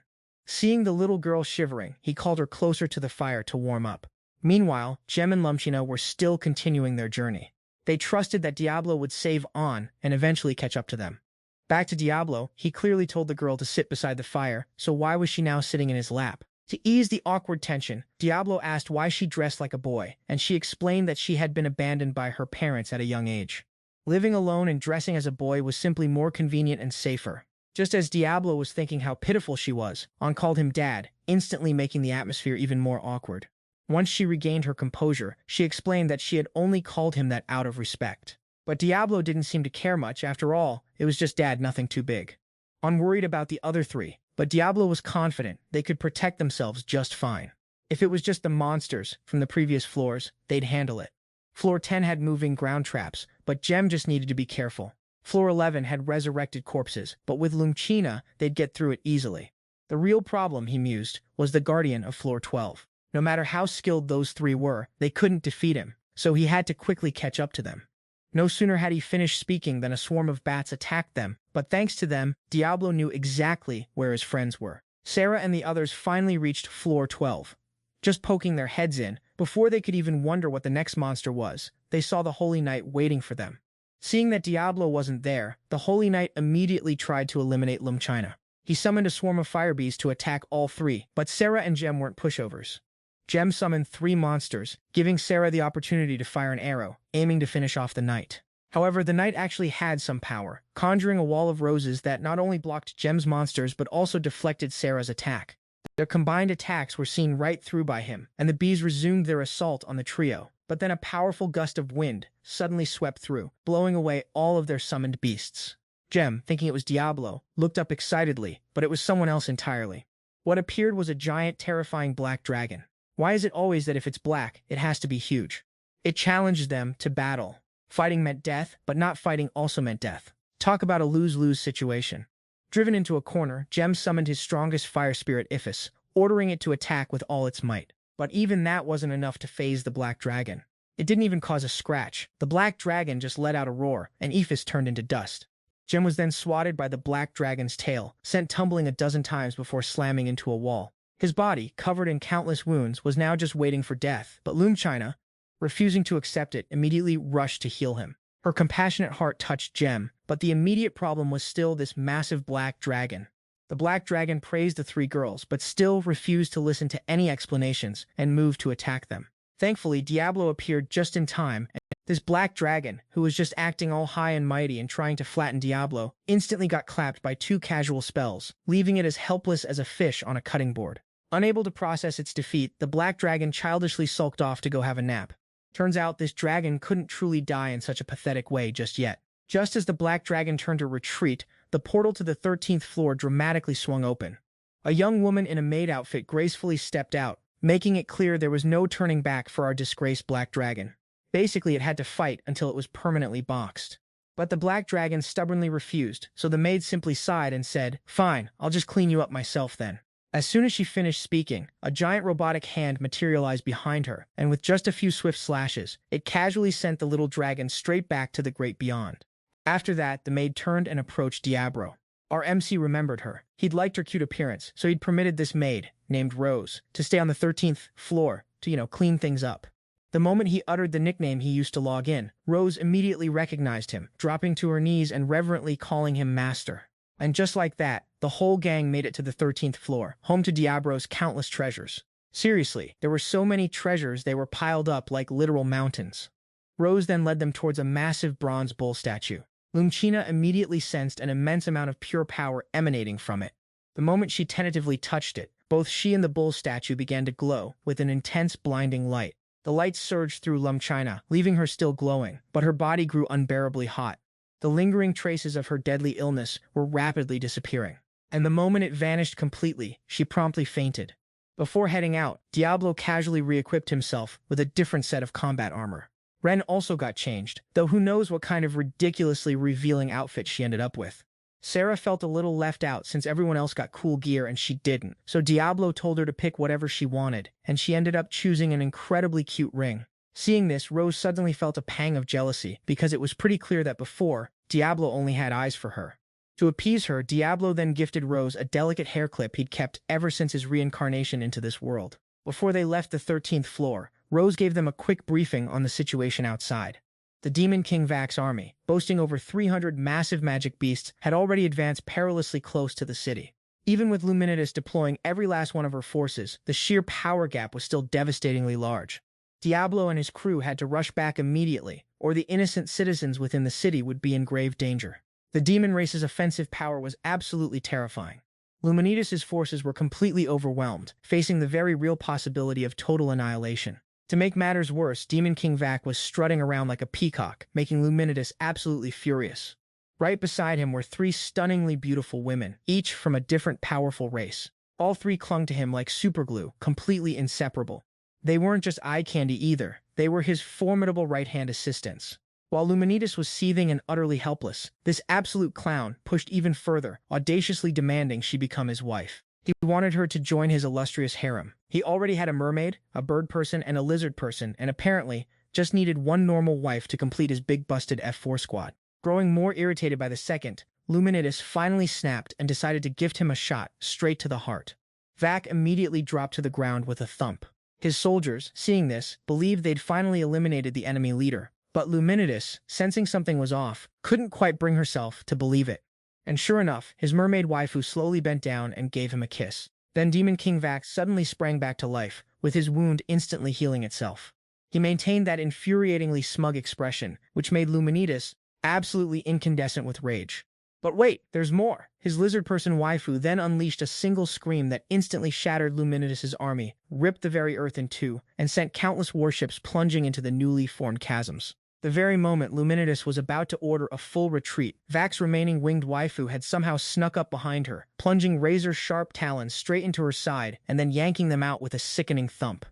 Seeing the little girl shivering, he called her closer to the fire to warm up. Meanwhile, Gem and Lumchina were still continuing their journey. They trusted that Diablo would save An and eventually catch up to them. Back to Diablo, he clearly told the girl to sit beside the fire, so why was she now sitting in his lap? To ease the awkward tension, Diablo asked why she dressed like a boy, and she explained that she had been abandoned by her parents at a young age. Living alone and dressing as a boy was simply more convenient and safer. Just as Diablo was thinking how pitiful she was, An called him Dad, instantly making the atmosphere even more awkward. Once she regained her composure, she explained that she had only called him that out of respect. But Diablo didn't seem to care much. After all, it was just Dad, nothing too big. An worried about the other three, but Diablo was confident they could protect themselves just fine. If it was just the monsters from the previous floors, they'd handle it. Floor 10 had moving ground traps, but Jem just needed to be careful. Floor 11 had resurrected corpses, but with Lumchina, they'd get through it easily. The real problem, he mused, was the guardian of floor 12. No matter how skilled those three were, they couldn't defeat him, so he had to quickly catch up to them. No sooner had he finished speaking than a swarm of bats attacked them, but thanks to them, Diablo knew exactly where his friends were. Sarah and the others finally reached floor 12. Just poking their heads in, before they could even wonder what the next monster was, they saw the Holy Knight waiting for them. Seeing that Diablo wasn't there, the Holy Knight immediately tried to eliminate Lumchina. He summoned a swarm of fire bees to attack all three, but Sarah and Jem weren't pushovers. Jem summoned 3 monsters, giving Sarah the opportunity to fire an arrow, aiming to finish off the knight. However, the knight actually had some power, conjuring a wall of roses that not only blocked Jem's monsters but also deflected Sarah's attack. Their combined attacks were seen right through by him, and the bees resumed their assault on the trio. But then a powerful gust of wind suddenly swept through, blowing away all of their summoned beasts. Jem, thinking it was Diablo, looked up excitedly, but it was someone else entirely. What appeared was a giant, terrifying black dragon. Why is it always that if it's black, it has to be huge? It challenged them to battle. Fighting meant death, but not fighting also meant death. Talk about a lose-lose situation. Driven into a corner, Jem summoned his strongest fire spirit Iphis, ordering it to attack with all its might. But even that wasn't enough to faze the black dragon. It didn't even cause a scratch. The black dragon just let out a roar, and Iphis turned into dust. Jem was then swatted by the black dragon's tail, sent tumbling a dozen times before slamming into a wall. His body, covered in countless wounds, was now just waiting for death, but Lumchina, refusing to accept it, immediately rushed to heal him. Her compassionate heart touched Jem, but the immediate problem was still this massive black dragon. The black dragon praised the 3 girls, but still refused to listen to any explanations and moved to attack them. Thankfully, Diablo appeared just in time, and this black dragon, who was just acting all high and mighty and trying to flatten Diablo, instantly got clapped by 2 casual spells, leaving it as helpless as a fish on a cutting board. Unable to process its defeat, the black dragon childishly sulked off to go have a nap. Turns out this dragon couldn't truly die in such a pathetic way just yet. Just as the black dragon turned to retreat, the portal to the 13th floor dramatically swung open. A young woman in a maid outfit gracefully stepped out, making it clear there was no turning back for our disgraced black dragon. Basically, it had to fight until it was permanently boxed. But the black dragon stubbornly refused, so the maid simply sighed and said, "Fine, I'll just clean you up myself then." As soon as she finished speaking, a giant robotic hand materialized behind her, and with just a few swift slashes, it casually sent the little dragon straight back to the great beyond. After that, the maid turned and approached Diablo. Our MC remembered her. He'd liked her cute appearance, so he'd permitted this maid, named Rose, to stay on the 13th floor to, clean things up. The moment he uttered the nickname he used to log in, Rose immediately recognized him, dropping to her knees and reverently calling him master. And just like that, the whole gang made it to the 13th floor, home to Diablo's countless treasures. Seriously, there were so many treasures they were piled up like literal mountains. Rose then led them towards a massive bronze bull statue. Lumchina immediately sensed an immense amount of pure power emanating from it. The moment she tentatively touched it, both she and the bull statue began to glow with an intense, blinding light. The light surged through Lumchina, leaving her still glowing, but her body grew unbearably hot. The lingering traces of her deadly illness were rapidly disappearing, and the moment it vanished completely, she promptly fainted. Before heading out, Diablo casually re-equipped himself with a different set of combat armor. Ren also got changed, though who knows what kind of ridiculously revealing outfit she ended up with. Sarah felt a little left out since everyone else got cool gear and she didn't, so Diablo told her to pick whatever she wanted, and she ended up choosing an incredibly cute ring. Seeing this, Rose suddenly felt a pang of jealousy, because it was pretty clear that before, Diablo only had eyes for her. To appease her, Diablo then gifted Rose a delicate hair clip he'd kept ever since his reincarnation into this world. Before they left the 13th floor, Rose gave them a quick briefing on the situation outside. The Demon King Vax's army, boasting over 300 massive magic beasts, had already advanced perilously close to the city. Even with Luminitas deploying every last one of her forces, the sheer power gap was still devastatingly large. Diablo and his crew had to rush back immediately, or the innocent citizens within the city would be in grave danger. The demon race's offensive power was absolutely terrifying. Luminitas' forces were completely overwhelmed, facing the very real possibility of total annihilation. To make matters worse, Demon King Vac was strutting around like a peacock, making Luminitas absolutely furious. Right beside him were three stunningly beautiful women, each from a different powerful race. All three clung to him like superglue, completely inseparable. They weren't just eye candy either, they were his formidable right-hand assistants. While Luminitas was seething and utterly helpless, this absolute clown pushed even further, audaciously demanding she become his wife. He wanted her to join his illustrious harem. He already had a mermaid, a bird person, and a lizard person, and apparently just needed one normal wife to complete his big busted F4 squad. Growing more irritated by the second, Luminitas finally snapped and decided to gift him a shot straight to the heart. Vac immediately dropped to the ground with a thump. His soldiers, seeing this, believed they'd finally eliminated the enemy leader, but Luminitas, sensing something was off, couldn't quite bring herself to believe it. And sure enough, his mermaid waifu slowly bent down and gave him a kiss. Then Demon King Vac suddenly sprang back to life, with his wound instantly healing itself. He maintained that infuriatingly smug expression, which made Luminitas absolutely incandescent with rage. But wait, there's more! His lizard person waifu then unleashed a single scream that instantly shattered Luminitas' army, ripped the very earth in two, and sent countless warships plunging into the newly formed chasms. The very moment Luminitas was about to order a full retreat, Vac's remaining winged waifu had somehow snuck up behind her, plunging razor-sharp talons straight into her side and then yanking them out with a sickening thump.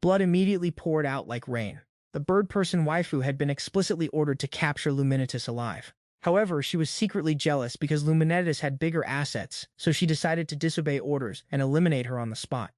Blood immediately poured out like rain. The bird-person waifu had been explicitly ordered to capture Luminitas alive. However, she was secretly jealous because Luminitas had bigger assets, so she decided to disobey orders and eliminate her on the spot.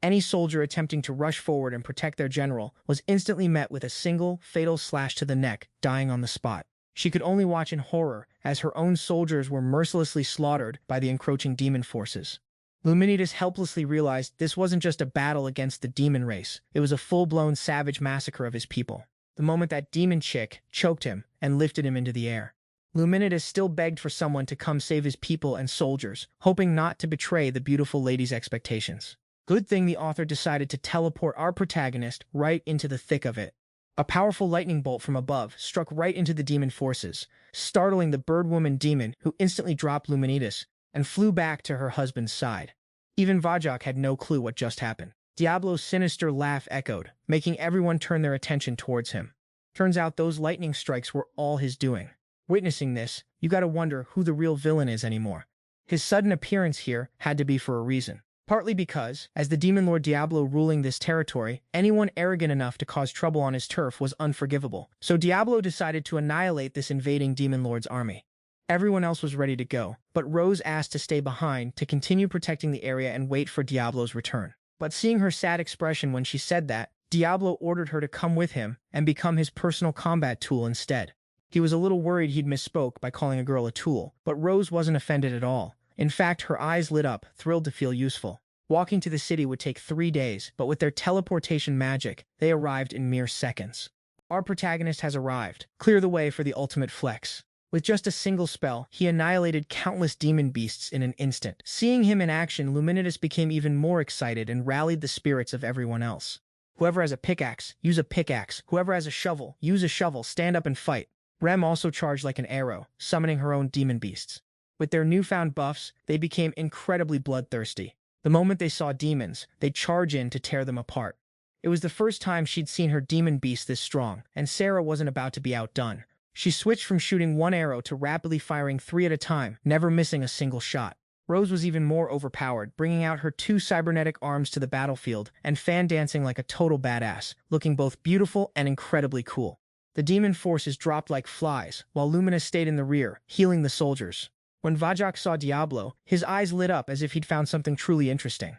Any soldier attempting to rush forward and protect their general was instantly met with a single, fatal slash to the neck, dying on the spot. She could only watch in horror as her own soldiers were mercilessly slaughtered by the encroaching demon forces. Luminitas helplessly realized this wasn't just a battle against the demon race, it was a full-blown savage massacre of his people. The moment that demon chick choked him and lifted him into the air. Luminitas still begged for someone to come save his people and soldiers, hoping not to betray the beautiful lady's expectations. Good thing the author decided to teleport our protagonist right into the thick of it. A powerful lightning bolt from above struck right into the demon forces, startling the birdwoman demon who instantly dropped Luminitas and flew back to her husband's side. Even Vajak had no clue what just happened. Diablo's sinister laugh echoed, making everyone turn their attention towards him. Turns out those lightning strikes were all his doing. Witnessing this, you gotta wonder who the real villain is anymore. His sudden appearance here had to be for a reason. Partly because, as the Demon Lord Diablo ruling this territory, anyone arrogant enough to cause trouble on his turf was unforgivable. So Diablo decided to annihilate this invading Demon Lord's army. Everyone else was ready to go, but Rose asked to stay behind to continue protecting the area and wait for Diablo's return. But seeing her sad expression when she said that, Diablo ordered her to come with him and become his personal combat tool instead. He was a little worried he'd misspoke by calling a girl a tool, but Rose wasn't offended at all. In fact, her eyes lit up, thrilled to feel useful. Walking to the city would take 3 days, but with their teleportation magic, they arrived in mere seconds. Our protagonist has arrived. Clear the way for the ultimate flex. With just a single spell, he annihilated countless demon beasts in an instant. Seeing him in action, Luminitas became even more excited and rallied the spirits of everyone else. Whoever has a pickaxe, use a pickaxe. Whoever has a shovel, use a shovel. Stand up and fight. Rem also charged like an arrow, summoning her own demon beasts. With their newfound buffs, they became incredibly bloodthirsty. The moment they saw demons, they'd charge in to tear them apart. It was the first time she'd seen her demon beast this strong, and Sarah wasn't about to be outdone. She switched from shooting 1 arrow to rapidly firing 3 at a time, never missing a single shot. Rose was even more overpowered, bringing out her 2 cybernetic arms to the battlefield and fan-dancing like a total badass, looking both beautiful and incredibly cool. The demon forces dropped like flies, while Lumina stayed in the rear, healing the soldiers. When Vajak saw Diablo, his eyes lit up as if he'd found something truly interesting.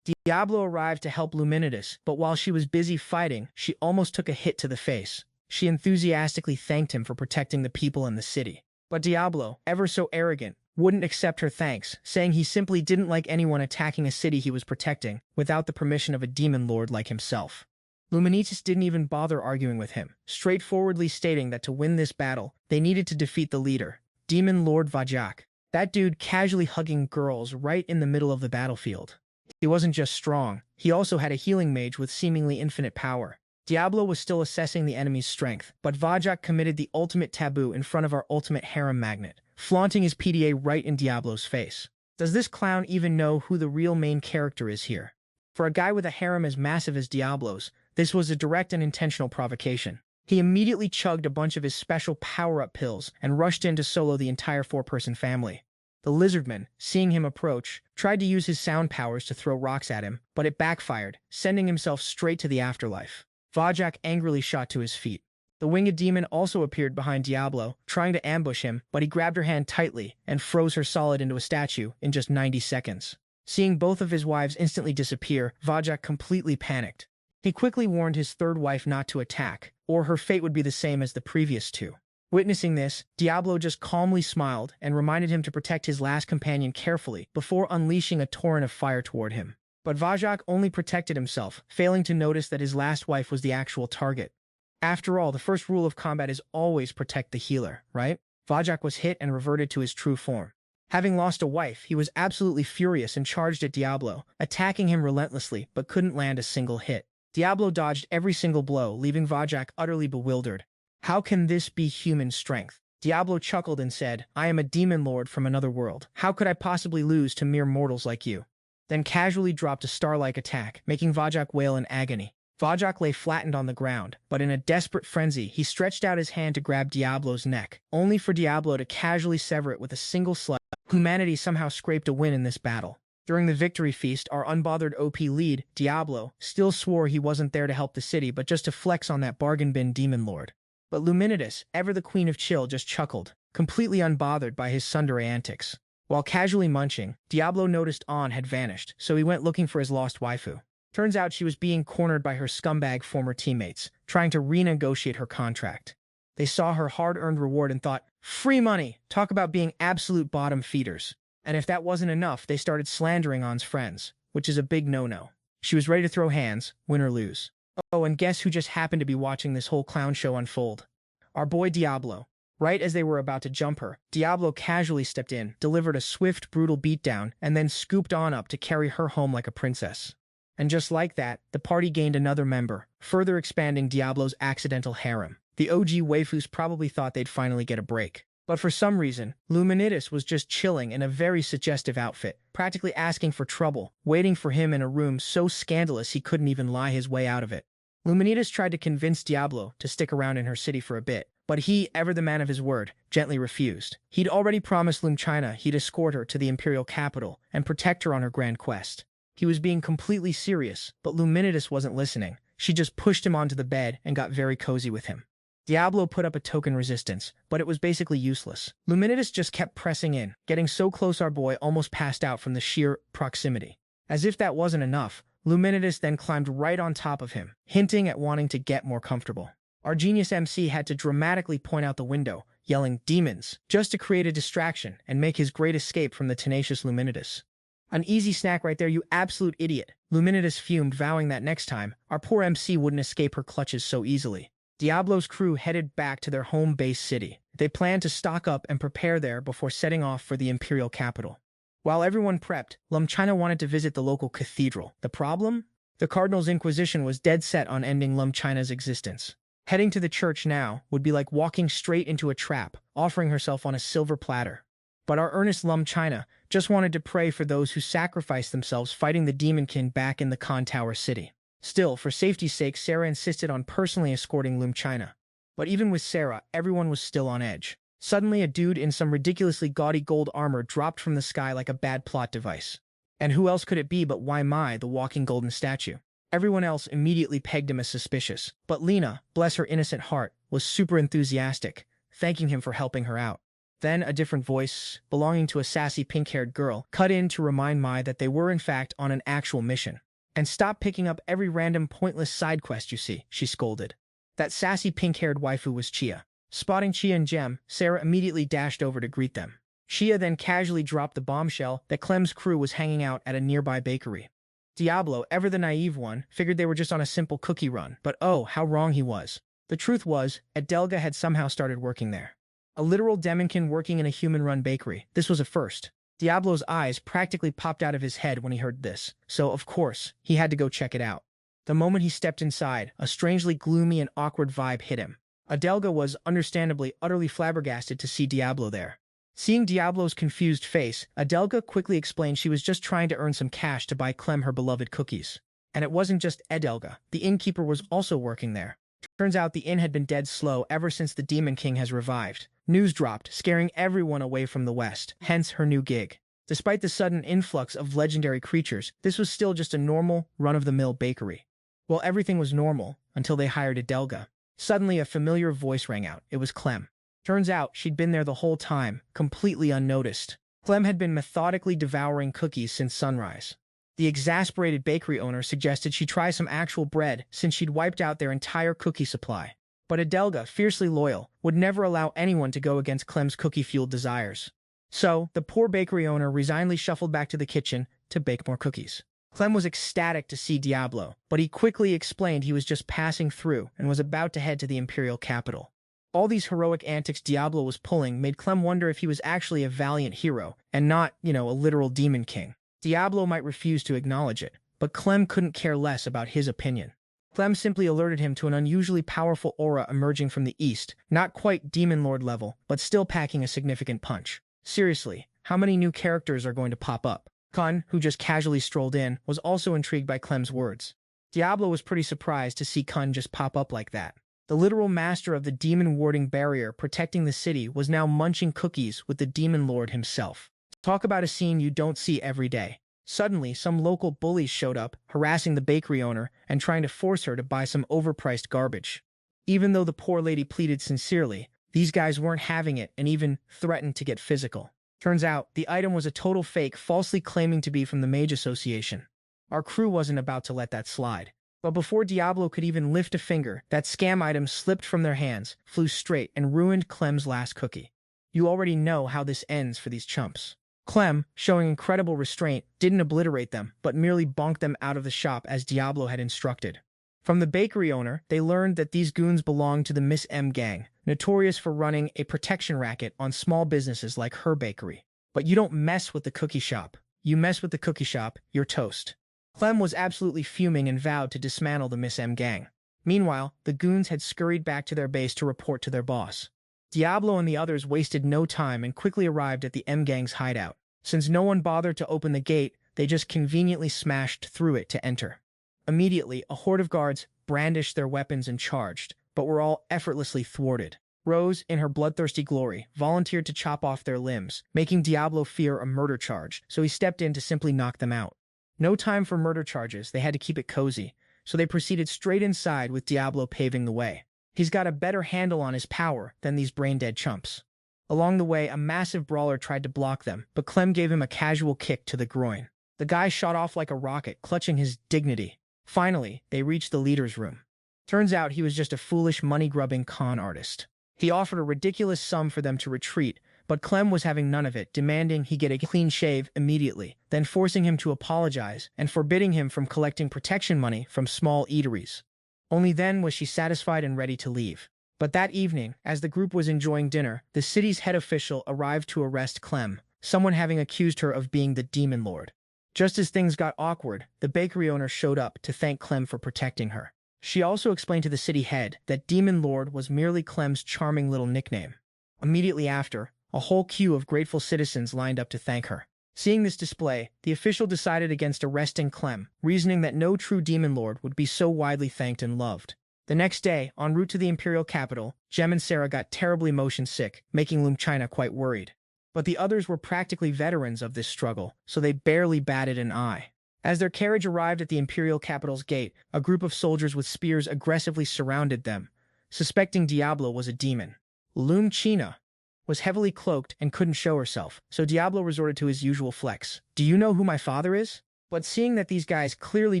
Diablo arrived to help Luminitas, but while she was busy fighting, she almost took a hit to the face. She enthusiastically thanked him for protecting the people in the city. But Diablo, ever so arrogant, wouldn't accept her thanks, saying he simply didn't like anyone attacking a city he was protecting without the permission of a demon lord like himself. Luminitas didn't even bother arguing with him, straightforwardly stating that to win this battle, they needed to defeat the leader, Demon Lord Vajak. That dude casually hugging girls right in the middle of the battlefield. He wasn't just strong, he also had a healing mage with seemingly infinite power. Diablo was still assessing the enemy's strength, but Vajak committed the ultimate taboo in front of our ultimate harem magnet, flaunting his PDA right in Diablo's face. Does this clown even know who the real main character is here? For a guy with a harem as massive as Diablo's, this was a direct and intentional provocation. He immediately chugged a bunch of his special power-up pills and rushed in to solo the entire four-person family. The lizardman, seeing him approach, tried to use his sound powers to throw rocks at him, but it backfired, sending himself straight to the afterlife. Vajak angrily shot to his feet. The winged demon also appeared behind Diablo, trying to ambush him, but he grabbed her hand tightly and froze her solid into a statue in just 90 seconds. Seeing both of his wives instantly disappear, Vajak completely panicked. He quickly warned his third wife not to attack, or her fate would be the same as the previous two. Witnessing this, Diablo just calmly smiled and reminded him to protect his last companion carefully before unleashing a torrent of fire toward him. But Vajak only protected himself, failing to notice that his last wife was the actual target. After all, the first rule of combat is always protect the healer, right? Vajak was hit and reverted to his true form. Having lost a wife, he was absolutely furious and charged at Diablo, attacking him relentlessly but couldn't land a single hit. Diablo dodged every single blow, leaving Vajak utterly bewildered. How can this be human strength? Diablo chuckled and said, I am a demon lord from another world. How could I possibly lose to mere mortals like you? Then casually dropped a star-like attack, making Vajak wail in agony. Vajak lay flattened on the ground, but in a desperate frenzy, he stretched out his hand to grab Diablo's neck, only for Diablo to casually sever it with a single slice. Humanity somehow scraped a win in this battle. During the victory feast, our unbothered OP lead, Diablo, still swore he wasn't there to help the city but just to flex on that bargain bin demon lord. But Luminitas, ever the queen of chill, just chuckled, completely unbothered by his tsundere antics. While casually munching, Diablo noticed An had vanished, so he went looking for his lost waifu. Turns out she was being cornered by her scumbag former teammates, trying to renegotiate her contract. They saw her hard-earned reward and thought, free money! Talk about being absolute bottom feeders. And if that wasn't enough, they started slandering An's friends, which is a big no-no. She was ready to throw hands, win or lose. Oh, and guess who just happened to be watching this whole clown show unfold? Our boy Diablo. Right as they were about to jump her, Diablo casually stepped in, delivered a swift, brutal beatdown, and then scooped An up to carry her home like a princess. And just like that, the party gained another member, further expanding Diablo's accidental harem. The OG waifus probably thought they'd finally get a break. But for some reason, Luminitas was just chilling in a very suggestive outfit, practically asking for trouble, waiting for him in a room so scandalous he couldn't even lie his way out of it. Luminitas tried to convince Diablo to stick around in her city for a bit, but he, ever the man of his word, gently refused. He'd already promised Lumchina he'd escort her to the imperial capital and protect her on her grand quest. He was being completely serious, but Luminitas wasn't listening. She just pushed him onto the bed and got very cozy with him. Diablo put up a token resistance, but it was basically useless. Luminitas just kept pressing in, getting so close our boy almost passed out from the sheer proximity. As if that wasn't enough, Luminitas then climbed right on top of him, hinting at wanting to get more comfortable. Our genius MC had to dramatically point out the window, yelling, demons, just to create a distraction and make his great escape from the tenacious Luminitas. An easy snack right there, you absolute idiot. Luminitas fumed, vowing that next time, our poor MC wouldn't escape her clutches so easily. Diablo's crew headed back to their home base city. They planned to stock up and prepare there before setting off for the imperial capital. While everyone prepped, Lumchina wanted to visit the local cathedral. The problem? The Cardinal's Inquisition was dead set on ending Lumchina's existence. Heading to the church now would be like walking straight into a trap, offering herself on a silver platter. But our earnest Lumchina just wanted to pray for those who sacrificed themselves fighting the Demonkin back in the Khan Tower city. Still, for safety's sake, Sarah insisted on personally escorting Lumchina. But even with Sarah, everyone was still on edge. Suddenly, a dude in some ridiculously gaudy gold armor dropped from the sky like a bad plot device. And who else could it be but Wai Mai, the walking golden statue? Everyone else immediately pegged him as suspicious. But Lena, bless her innocent heart, was super enthusiastic, thanking him for helping her out. Then a different voice, belonging to a sassy pink-haired girl, cut in to remind Mai that they were in fact on an actual mission. And stop picking up every random pointless side quest you see, she scolded. That sassy pink-haired waifu was Chia. Spotting Chia and Jem, Sarah immediately dashed over to greet them. Chia then casually dropped the bombshell that Clem's crew was hanging out at a nearby bakery. Diablo, ever the naive one, figured they were just on a simple cookie run, but oh, how wrong he was. The truth was, Adelga had somehow started working there. A literal Demonkin working in a human-run bakery. This was a first. Diablo's eyes practically popped out of his head when he heard this, so of course, he had to go check it out. The moment he stepped inside, a strangely gloomy and awkward vibe hit him. Adelga was, understandably, utterly flabbergasted to see Diablo there. Seeing Diablo's confused face, Adelga quickly explained she was just trying to earn some cash to buy Clem her beloved cookies. And it wasn't just Adelga, the innkeeper was also working there. Turns out the inn had been dead slow ever since the Demon King has revived. News dropped, scaring everyone away from the west, hence her new gig. Despite the sudden influx of legendary creatures, this was still just a normal, run-of-the-mill bakery. Well, everything was normal, until they hired Adelga. Suddenly a familiar voice rang out. It was Clem. Turns out she'd been there the whole time, completely unnoticed. Clem had been methodically devouring cookies since sunrise. The exasperated bakery owner suggested she try some actual bread since she'd wiped out their entire cookie supply. But Adelga, fiercely loyal, would never allow anyone to go against Clem's cookie-fueled desires. So, the poor bakery owner resignedly shuffled back to the kitchen to bake more cookies. Clem was ecstatic to see Diablo, but he quickly explained he was just passing through and was about to head to the imperial capital. All these heroic antics Diablo was pulling made Clem wonder if he was actually a valiant hero, and not, a literal demon king. Diablo might refuse to acknowledge it, but Clem couldn't care less about his opinion. Clem simply alerted him to an unusually powerful aura emerging from the east, not quite Demon Lord level, but still packing a significant punch. Seriously, how many new characters are going to pop up? Kun, who just casually strolled in, was also intrigued by Clem's words. Diablo was pretty surprised to see Kun just pop up like that. The literal master of the demon-warding barrier protecting the city was now munching cookies with the Demon Lord himself. Talk about a scene you don't see every day. Suddenly, some local bullies showed up, harassing the bakery owner and trying to force her to buy some overpriced garbage. Even though the poor lady pleaded sincerely, these guys weren't having it and even threatened to get physical. Turns out, the item was a total fake, falsely claiming to be from the Mage Association. Our crew wasn't about to let that slide. But before Diablo could even lift a finger, that scam item slipped from their hands, flew straight, and ruined Clem's last cookie. You already know how this ends for these chumps. Clem, showing incredible restraint, didn't obliterate them, but merely bonked them out of the shop as Diablo had instructed. From the bakery owner, they learned that these goons belonged to the Miss M gang, notorious for running a protection racket on small businesses like her bakery. But you don't mess with the cookie shop. You mess with the cookie shop, you're toast. Clem was absolutely fuming and vowed to dismantle the Miss M gang. Meanwhile, the goons had scurried back to their base to report to their boss. Diablo and the others wasted no time and quickly arrived at the M gang's hideout. Since no one bothered to open the gate, they just conveniently smashed through it to enter. Immediately, a horde of guards brandished their weapons and charged, but were all effortlessly thwarted. Rose, in her bloodthirsty glory, volunteered to chop off their limbs, making Diablo fear a murder charge, so he stepped in to simply knock them out. No time for murder charges, they had to keep it cozy, so they proceeded straight inside with Diablo paving the way. He's got a better handle on his power than these brain-dead chumps. Along the way, a massive brawler tried to block them, but Clem gave him a casual kick to the groin. The guy shot off like a rocket, clutching his dignity. Finally, they reached the leader's room. Turns out he was just a foolish money-grubbing con artist. He offered a ridiculous sum for them to retreat, but Clem was having none of it, demanding he get a clean shave immediately, then forcing him to apologize and forbidding him from collecting protection money from small eateries. Only then was she satisfied and ready to leave. But that evening, as the group was enjoying dinner, the city's head official arrived to arrest Clem, someone having accused her of being the Demon Lord. Just as things got awkward, the bakery owner showed up to thank Clem for protecting her. She also explained to the city head that Demon Lord was merely Clem's charming little nickname. Immediately after, a whole queue of grateful citizens lined up to thank her. Seeing this display, the official decided against arresting Clem, reasoning that no true Demon Lord would be so widely thanked and loved. The next day, en route to the imperial capital, Jem and Sarah got terribly motion sick, making Loom China quite worried. But the others were practically veterans of this struggle, so they barely batted an eye. As their carriage arrived at the imperial capital's gate, a group of soldiers with spears aggressively surrounded them, suspecting Diablo was a demon. Loom China was heavily cloaked and couldn't show herself, so Diablo resorted to his usual flex. "Do you know who my father is?" But seeing that these guys clearly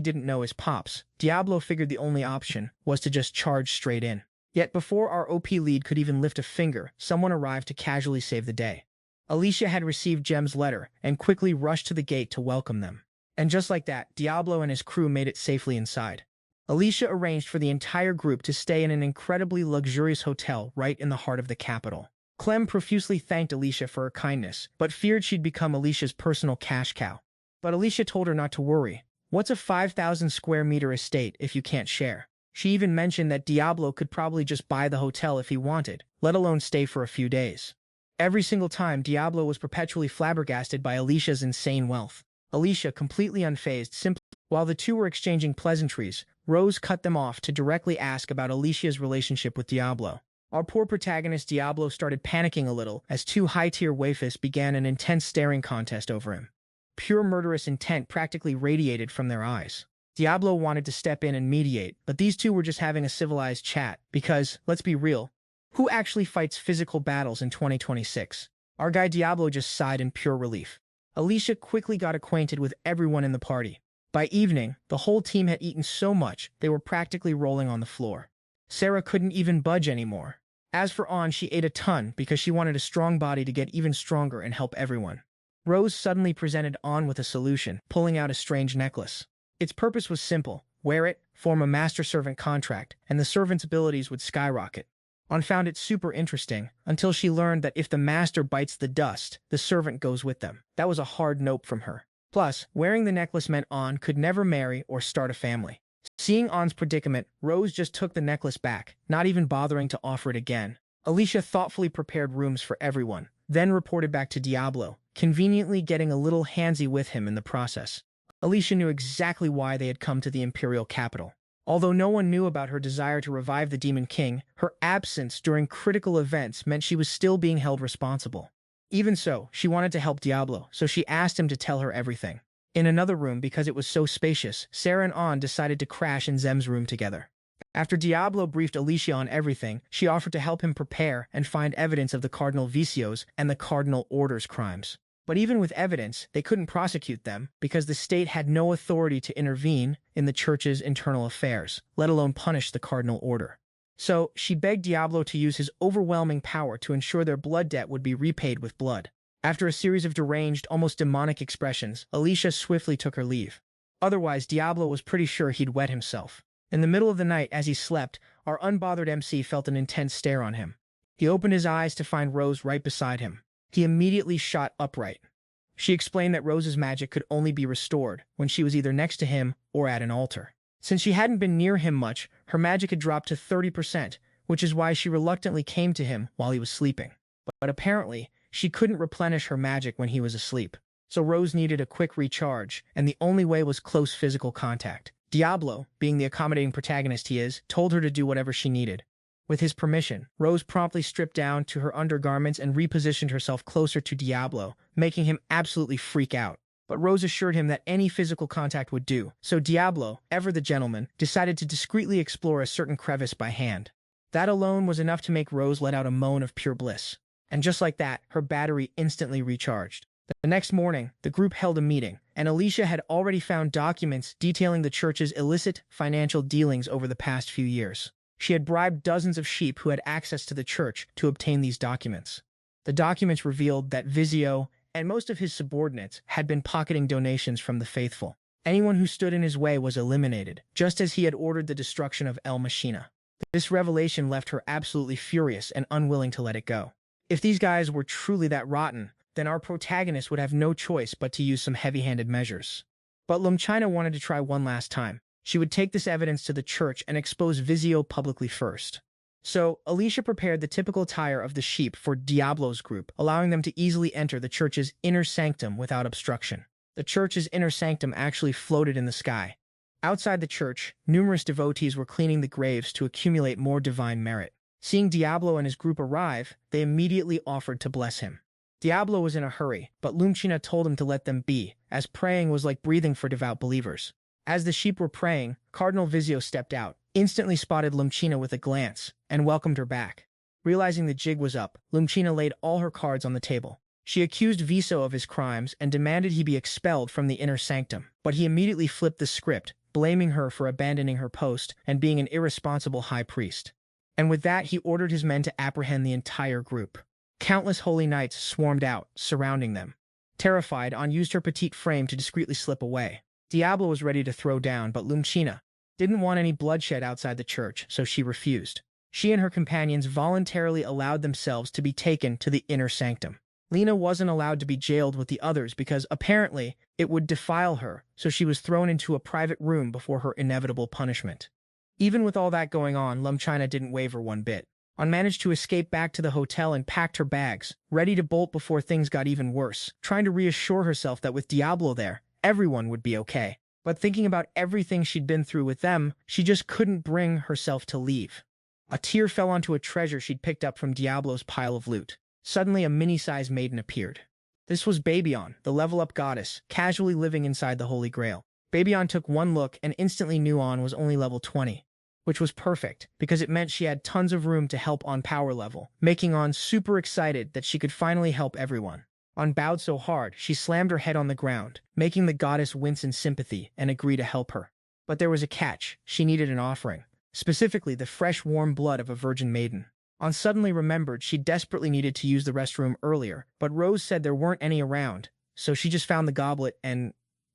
didn't know his pops, Diablo figured the only option was to just charge straight in. Yet before our OP lead could even lift a finger, someone arrived to casually save the day. Alicia had received Jem's letter and quickly rushed to the gate to welcome them. And just like that, Diablo and his crew made it safely inside. Alicia arranged for the entire group to stay in an incredibly luxurious hotel right in the heart of the capital. Clem profusely thanked Alicia for her kindness, but feared she'd become Alicia's personal cash cow. But Alicia told her not to worry. What's a 5,000 square meter estate if you can't share? She even mentioned that Diablo could probably just buy the hotel if he wanted, let alone stay for a few days. Every single time, Diablo was perpetually flabbergasted by Alicia's insane wealth. Alicia, completely unfazed, simply. While the two were exchanging pleasantries, Rose cut them off to directly ask about Alicia's relationship with Diablo. Our poor protagonist Diablo started panicking a little as two high-tier waifs began an intense staring contest over him. Pure murderous intent practically radiated from their eyes. Diablo wanted to step in and mediate, but these two were just having a civilized chat because, let's be real, who actually fights physical battles in 2026? Our guy Diablo just sighed in pure relief. Alicia quickly got acquainted with everyone in the party. By evening, the whole team had eaten so much they were practically rolling on the floor. Sarah couldn't even budge anymore. As for An, she ate a ton because she wanted a strong body to get even stronger and help everyone. Rose suddenly presented An with a solution, pulling out a strange necklace. Its purpose was simple: wear it, form a master-servant contract, and the servant's abilities would skyrocket. An found it super interesting, until she learned that if the master bites the dust, the servant goes with them. That was a hard nope from her. Plus, wearing the necklace meant An could never marry or start a family. Seeing An's predicament, Rose just took the necklace back, not even bothering to offer it again. Alicia thoughtfully prepared rooms for everyone, then reported back to Diablo, conveniently getting a little handsy with him in the process. Alicia knew exactly why they had come to the imperial capital. Although no one knew about her desire to revive the Demon King, her absence during critical events meant she was still being held responsible. Even so, she wanted to help Diablo, so she asked him to tell her everything. In another room, because it was so spacious, Sarah and An decided to crash in Zem's room together. After Diablo briefed Alicia on everything, she offered to help him prepare and find evidence of the Cardinal Vicio's and the Cardinal Order's crimes. But even with evidence, they couldn't prosecute them because the state had no authority to intervene in the church's internal affairs, let alone punish the Cardinal Order. So, she begged Diablo to use his overwhelming power to ensure their blood debt would be repaid with blood. After a series of deranged, almost demonic expressions, Alicia swiftly took her leave. Otherwise, Diablo was pretty sure he'd wet himself. In the middle of the night, as he slept, our unbothered MC felt an intense stare on him. He opened his eyes to find Rose right beside him. He immediately shot upright. She explained that Rose's magic could only be restored when she was either next to him or at an altar. Since she hadn't been near him much, her magic had dropped to 30%, which is why she reluctantly came to him while he was sleeping. But apparently, she couldn't replenish her magic when he was asleep. So Rose needed a quick recharge, and the only way was close physical contact. Diablo, being the accommodating protagonist he is, told her to do whatever she needed. With his permission, Rose promptly stripped down to her undergarments and repositioned herself closer to Diablo, making him absolutely freak out. But Rose assured him that any physical contact would do, so Diablo, ever the gentleman, decided to discreetly explore a certain crevice by hand. That alone was enough to make Rose let out a moan of pure bliss. And just like that, her battery instantly recharged. The next morning, the group held a meeting, and Alicia had already found documents detailing the church's illicit financial dealings over the past few years. She had bribed dozens of sheep who had access to the church to obtain these documents. The documents revealed that Vizio and most of his subordinates had been pocketing donations from the faithful. Anyone who stood in his way was eliminated, just as he had ordered the destruction of El Machina. This revelation left her absolutely furious and unwilling to let it go. If these guys were truly that rotten, then our protagonist would have no choice but to use some heavy-handed measures. But Lumchina wanted to try one last time. She would take this evidence to the church and expose Vizio publicly first. So, Alicia prepared the typical attire of the sheep for Diablo's group, allowing them to easily enter the church's inner sanctum without obstruction. The church's inner sanctum actually floated in the sky. Outside the church, numerous devotees were cleaning the graves to accumulate more divine merit. Seeing Diablo and his group arrive, they immediately offered to bless him. Diablo was in a hurry, but Lumchina told him to let them be, as praying was like breathing for devout believers. As the sheep were praying, Cardinal Vizio stepped out, instantly spotted Lumchina with a glance, and welcomed her back. Realizing the jig was up, Lumchina laid all her cards on the table. She accused Viso of his crimes and demanded he be expelled from the inner sanctum, but he immediately flipped the script, blaming her for abandoning her post and being an irresponsible high priest. And with that, he ordered his men to apprehend the entire group. Countless holy knights swarmed out, surrounding them. Terrified, An used her petite frame to discreetly slip away. Diablo was ready to throw down, but Lumchina didn't want any bloodshed outside the church, so she refused. She and her companions voluntarily allowed themselves to be taken to the inner sanctum. Lena wasn't allowed to be jailed with the others because apparently it would defile her, so she was thrown into a private room before her inevitable punishment. Even with all that going on, Lum China didn't waver one bit. On managed to escape back to the hotel and packed her bags, ready to bolt before things got even worse, trying to reassure herself that with Diablo there, everyone would be okay. But thinking about everything she'd been through with them, she just couldn't bring herself to leave. A tear fell onto a treasure she'd picked up from Diablo's pile of loot. Suddenly, a mini-sized maiden appeared. This was Babyon, the level-up goddess, casually living inside the Holy Grail. Babyon took one look and instantly knew On was only level 20, which was perfect because it meant she had tons of room to help On power level, making On super excited that she could finally help everyone. On bowed so hard, she slammed her head on the ground, making the goddess wince in sympathy and agree to help her. But there was a catch. She needed an offering, specifically the fresh, warm blood of a virgin maiden. On suddenly remembered she desperately needed to use the restroom earlier, but Rose said there weren't any around, so she just found the goblet and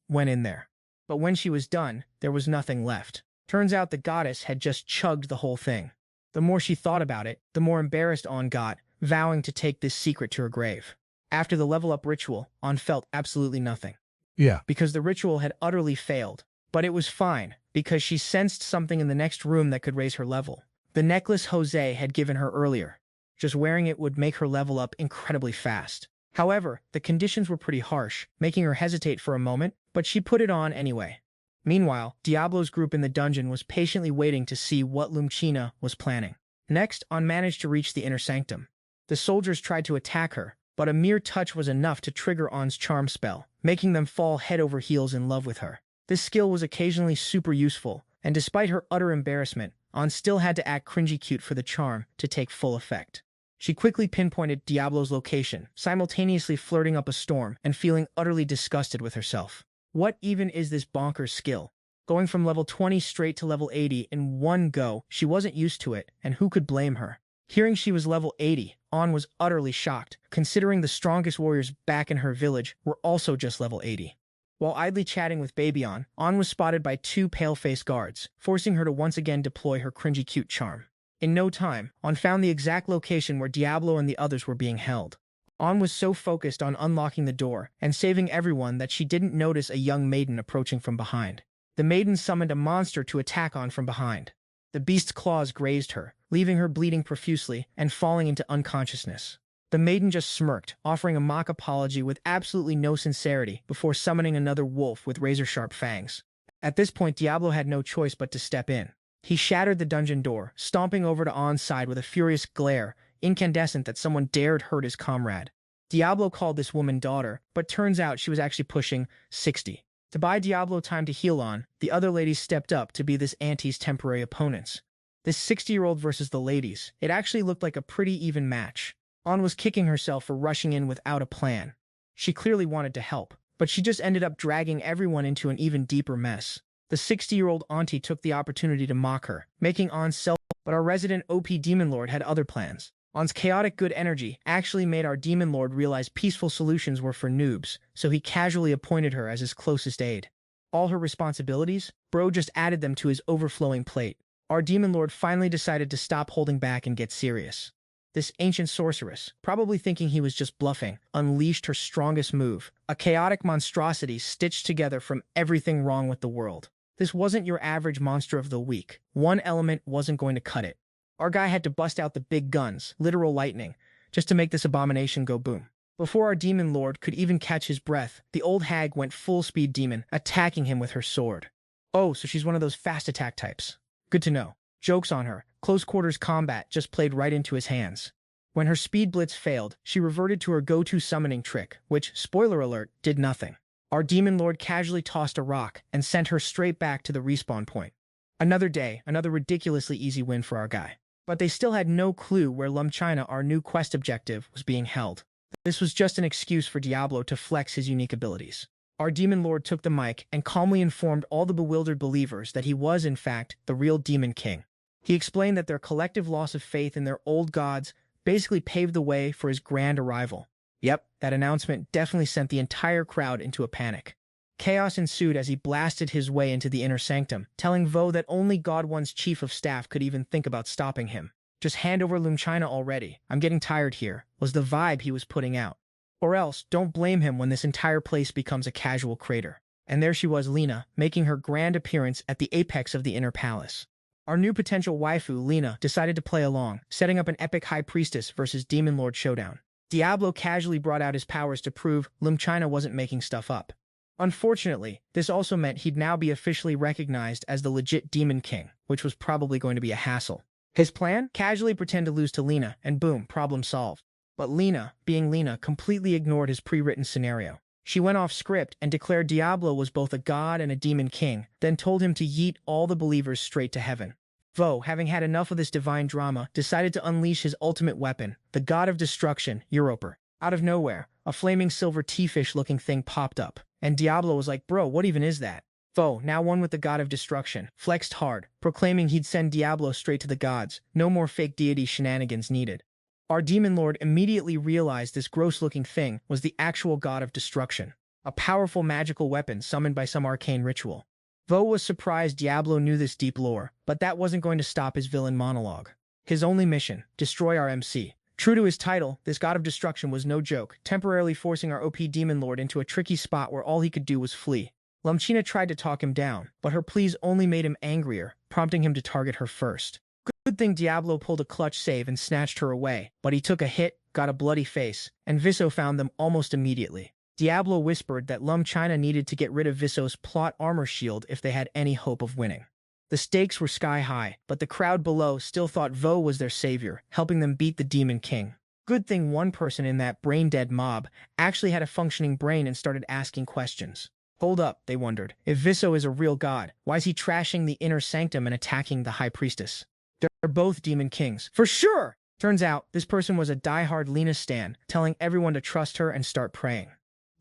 went in there. But when she was done, there was nothing left. Turns out the goddess had just chugged the whole thing. The more she thought about it, the more embarrassed On got, vowing to take this secret to her grave. After the level-up ritual, On felt absolutely nothing. Yeah. Because the ritual had utterly failed. But it was fine, because she sensed something in the next room that could raise her level. The necklace Jose had given her earlier. Just wearing it would make her level up incredibly fast. However, the conditions were pretty harsh, making her hesitate for a moment, but she put it on anyway. Meanwhile, Diablo's group in the dungeon was patiently waiting to see what Lumchina was planning. Next, On managed to reach the inner sanctum. The soldiers tried to attack her, but a mere touch was enough to trigger On's charm spell, making them fall head over heels in love with her. This skill was occasionally super useful, and despite her utter embarrassment, On still had to act cringy cute for the charm to take full effect. She quickly pinpointed Diablo's location, simultaneously flirting up a storm and feeling utterly disgusted with herself. What even is this bonkers skill? Going from level 20 straight to level 80 in one go, she wasn't used to it, and who could blame her? Hearing she was level 80, On was utterly shocked, considering the strongest warriors back in her village were also just level 80. While idly chatting with Babyon, On was spotted by two pale-faced guards, forcing her to once again deploy her cringy cute charm. In no time, On found the exact location where Diablo and the others were being held. On was so focused on unlocking the door and saving everyone that she didn't notice a young maiden approaching from behind. The maiden summoned a monster to attack On from behind. The beast's claws grazed her, leaving her bleeding profusely and falling into unconsciousness. The maiden just smirked, offering a mock apology with absolutely no sincerity before summoning another wolf with razor-sharp fangs. At this point, Diablo had no choice but to step in. He shattered the dungeon door, stomping over to On's side with a furious glare, incandescent that someone dared hurt his comrade. Diablo called this woman daughter, but turns out she was actually pushing 60. To buy Diablo time to heal On, the other ladies stepped up to be this auntie's temporary opponents. This 60-year-old versus the ladies, it actually looked like a pretty even match. On was kicking herself for rushing in without a plan. She clearly wanted to help, but she just ended up dragging everyone into an even deeper mess. The 60-year-old auntie took the opportunity to mock her, making On self, but our resident OP Demon Lord had other plans. On's chaotic good energy actually made our Demon Lord realize peaceful solutions were for noobs, so he casually appointed her as his closest aide. All her responsibilities? Bro just added them to his overflowing plate. Our Demon Lord finally decided to stop holding back and get serious. This ancient sorceress, probably thinking he was just bluffing, unleashed her strongest move, a chaotic monstrosity stitched together from everything wrong with the world. This wasn't your average monster of the week. One element wasn't going to cut it. Our guy had to bust out the big guns, literal lightning, just to make this abomination go boom. Before our Demon Lord could even catch his breath, the old hag went full-speed demon, attacking him with her sword. Oh, so she's one of those fast attack types. Good to know. Joke's on her. Close quarters combat just played right into his hands. When her speed blitz failed, she reverted to her go-to summoning trick, which, spoiler alert, did nothing. Our Demon Lord casually tossed a rock and sent her straight back to the respawn point. Another day, another ridiculously easy win for our guy. But they still had no clue where Lumchina, our new quest objective, was being held. This was just an excuse for Diablo to flex his unique abilities. Our Demon Lord took the mic and calmly informed all the bewildered believers that he was, in fact, the real Demon King. He explained that their collective loss of faith in their old gods basically paved the way for his grand arrival. Yep, that announcement definitely sent the entire crowd into a panic. Chaos ensued as he blasted his way into the inner sanctum, telling Vo that only God One's chief of staff could even think about stopping him. Just hand over Lumchina already, I'm getting tired here, was the vibe he was putting out. Or else, don't blame him when this entire place becomes a casual crater. And there she was, Lena, making her grand appearance at the apex of the inner palace. Our new potential waifu, Lena, decided to play along, setting up an epic high priestess versus demon lord showdown. Diablo casually brought out his powers to prove China wasn't making stuff up. Unfortunately, this also meant he'd now be officially recognized as the legit Demon King, which was probably going to be a hassle. His plan? Casually pretend to lose to Lena, and boom, problem solved. But Lena, being Lena, completely ignored his pre-written scenario. She went off script and declared Diablo was both a god and a demon king, then told him to yeet all the believers straight to heaven. Vo, having had enough of this divine drama, decided to unleash his ultimate weapon, the god of destruction, Europa. Out of nowhere, a flaming silver tea-fish-looking thing popped up, and Diablo was like, bro, what even is that? Vo, now one with the god of destruction, flexed hard, proclaiming he'd send Diablo straight to the gods, no more fake deity shenanigans needed. Our demon lord immediately realized this gross-looking thing was the actual god of destruction, a powerful magical weapon summoned by some arcane ritual. Vo was surprised Diablo knew this deep lore, but that wasn't going to stop his villain monologue. His only mission, destroy our MC. True to his title, this god of destruction was no joke, temporarily forcing our OP demon lord into a tricky spot where all he could do was flee. China tried to talk him down, but her pleas only made him angrier, prompting him to target her first. Good thing Diablo pulled a clutch save and snatched her away, but he took a hit, got a bloody face, and Viso found them almost immediately. Diablo whispered that China needed to get rid of Viso's plot armor shield if they had any hope of winning. The stakes were sky high, but the crowd below still thought Vo was their savior, helping them beat the Demon King. Good thing one person in that brain-dead mob actually had a functioning brain and started asking questions. Hold up, they wondered. If Viso is a real god, why is he trashing the inner sanctum and attacking the high priestess? They're both demon kings. For sure! Turns out, this person was a die-hard Lena stan, telling everyone to trust her and start praying.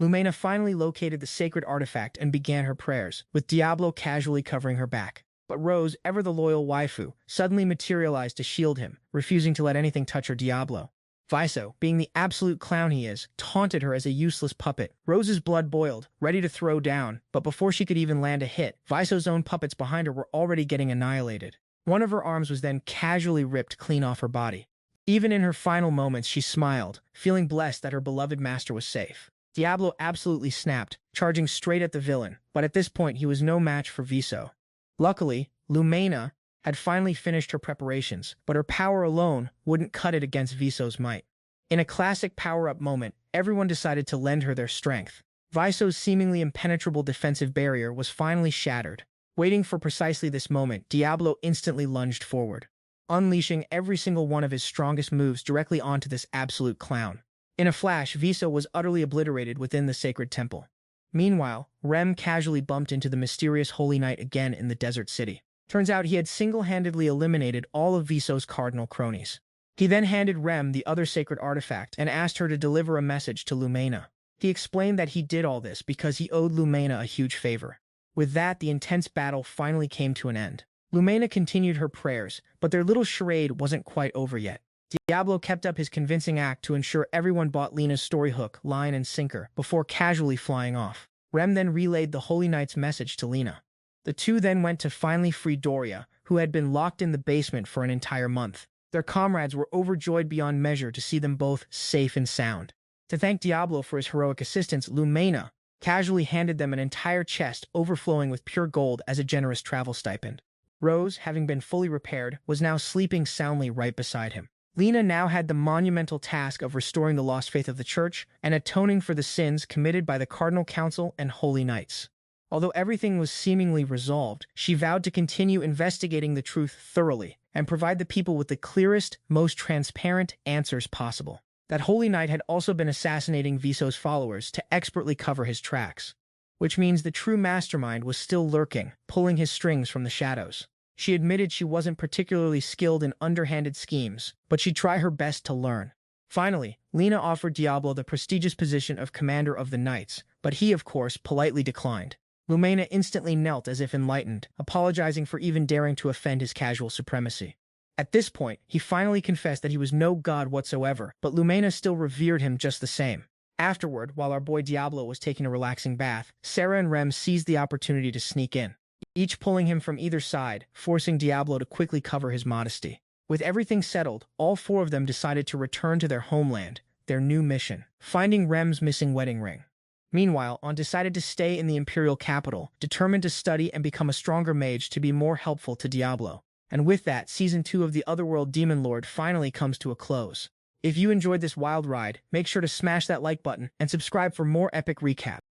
Lumena finally located the sacred artifact and began her prayers, with Diablo casually covering her back. But Rose, ever the loyal waifu, suddenly materialized to shield him, refusing to let anything touch her Diablo. Viso, being the absolute clown he is, taunted her as a useless puppet. Rose's blood boiled, ready to throw down, but before she could even land a hit, Viso's own puppets behind her were already getting annihilated. One of her arms was then casually ripped clean off her body. Even in her final moments, she smiled, feeling blessed that her beloved master was safe. Diablo absolutely snapped, charging straight at the villain, but at this point he was no match for Viso. Luckily, Lumena had finally finished her preparations, but her power alone wouldn't cut it against Viso's might. In a classic power-up moment, everyone decided to lend her their strength. Viso's seemingly impenetrable defensive barrier was finally shattered. Waiting for precisely this moment, Diablo instantly lunged forward, unleashing every single one of his strongest moves directly onto this absolute clown. In a flash, Viso was utterly obliterated within the sacred temple. Meanwhile, Rem casually bumped into the mysterious Holy Knight again in the desert city. Turns out he had single-handedly eliminated all of Viso's cardinal cronies. He then handed Rem the other sacred artifact and asked her to deliver a message to Lumena. He explained that he did all this because he owed Lumena a huge favor. With that, the intense battle finally came to an end. Lumena continued her prayers, but their little charade wasn't quite over yet. Diablo kept up his convincing act to ensure everyone bought Lena's story hook, line, and sinker before casually flying off. Rem then relayed the Holy Knight's message to Lena. The two then went to finally free Doria, who had been locked in the basement for an entire month. Their comrades were overjoyed beyond measure to see them both safe and sound. To thank Diablo for his heroic assistance, Lumena casually handed them an entire chest overflowing with pure gold as a generous travel stipend. Rose, having been fully repaired, was now sleeping soundly right beside him. Lena now had the monumental task of restoring the lost faith of the Church and atoning for the sins committed by the Cardinal Council and Holy Knights. Although everything was seemingly resolved, she vowed to continue investigating the truth thoroughly and provide the people with the clearest, most transparent answers possible. That Holy Knight had also been assassinating Viso's followers to expertly cover his tracks, which means the true mastermind was still lurking, pulling his strings from the shadows. She admitted she wasn't particularly skilled in underhanded schemes, but she'd try her best to learn. Finally, Lena offered Diablo the prestigious position of commander of the Knights, but he, of course, politely declined. Lumena instantly knelt as if enlightened, apologizing for even daring to offend his casual supremacy. At this point, he finally confessed that he was no god whatsoever, but Lumena still revered him just the same. Afterward, while our boy Diablo was taking a relaxing bath, Sarah and Rem seized the opportunity to sneak in, each pulling him from either side, forcing Diablo to quickly cover his modesty. With everything settled, all four of them decided to return to their homeland, their new mission, finding Rem's missing wedding ring. Meanwhile, On decided to stay in the Imperial capital, determined to study and become a stronger mage to be more helpful to Diablo. And with that, Season 2 of the Otherworld Demon Lord finally comes to a close. If you enjoyed this wild ride, make sure to smash that like button and subscribe for more epic recaps.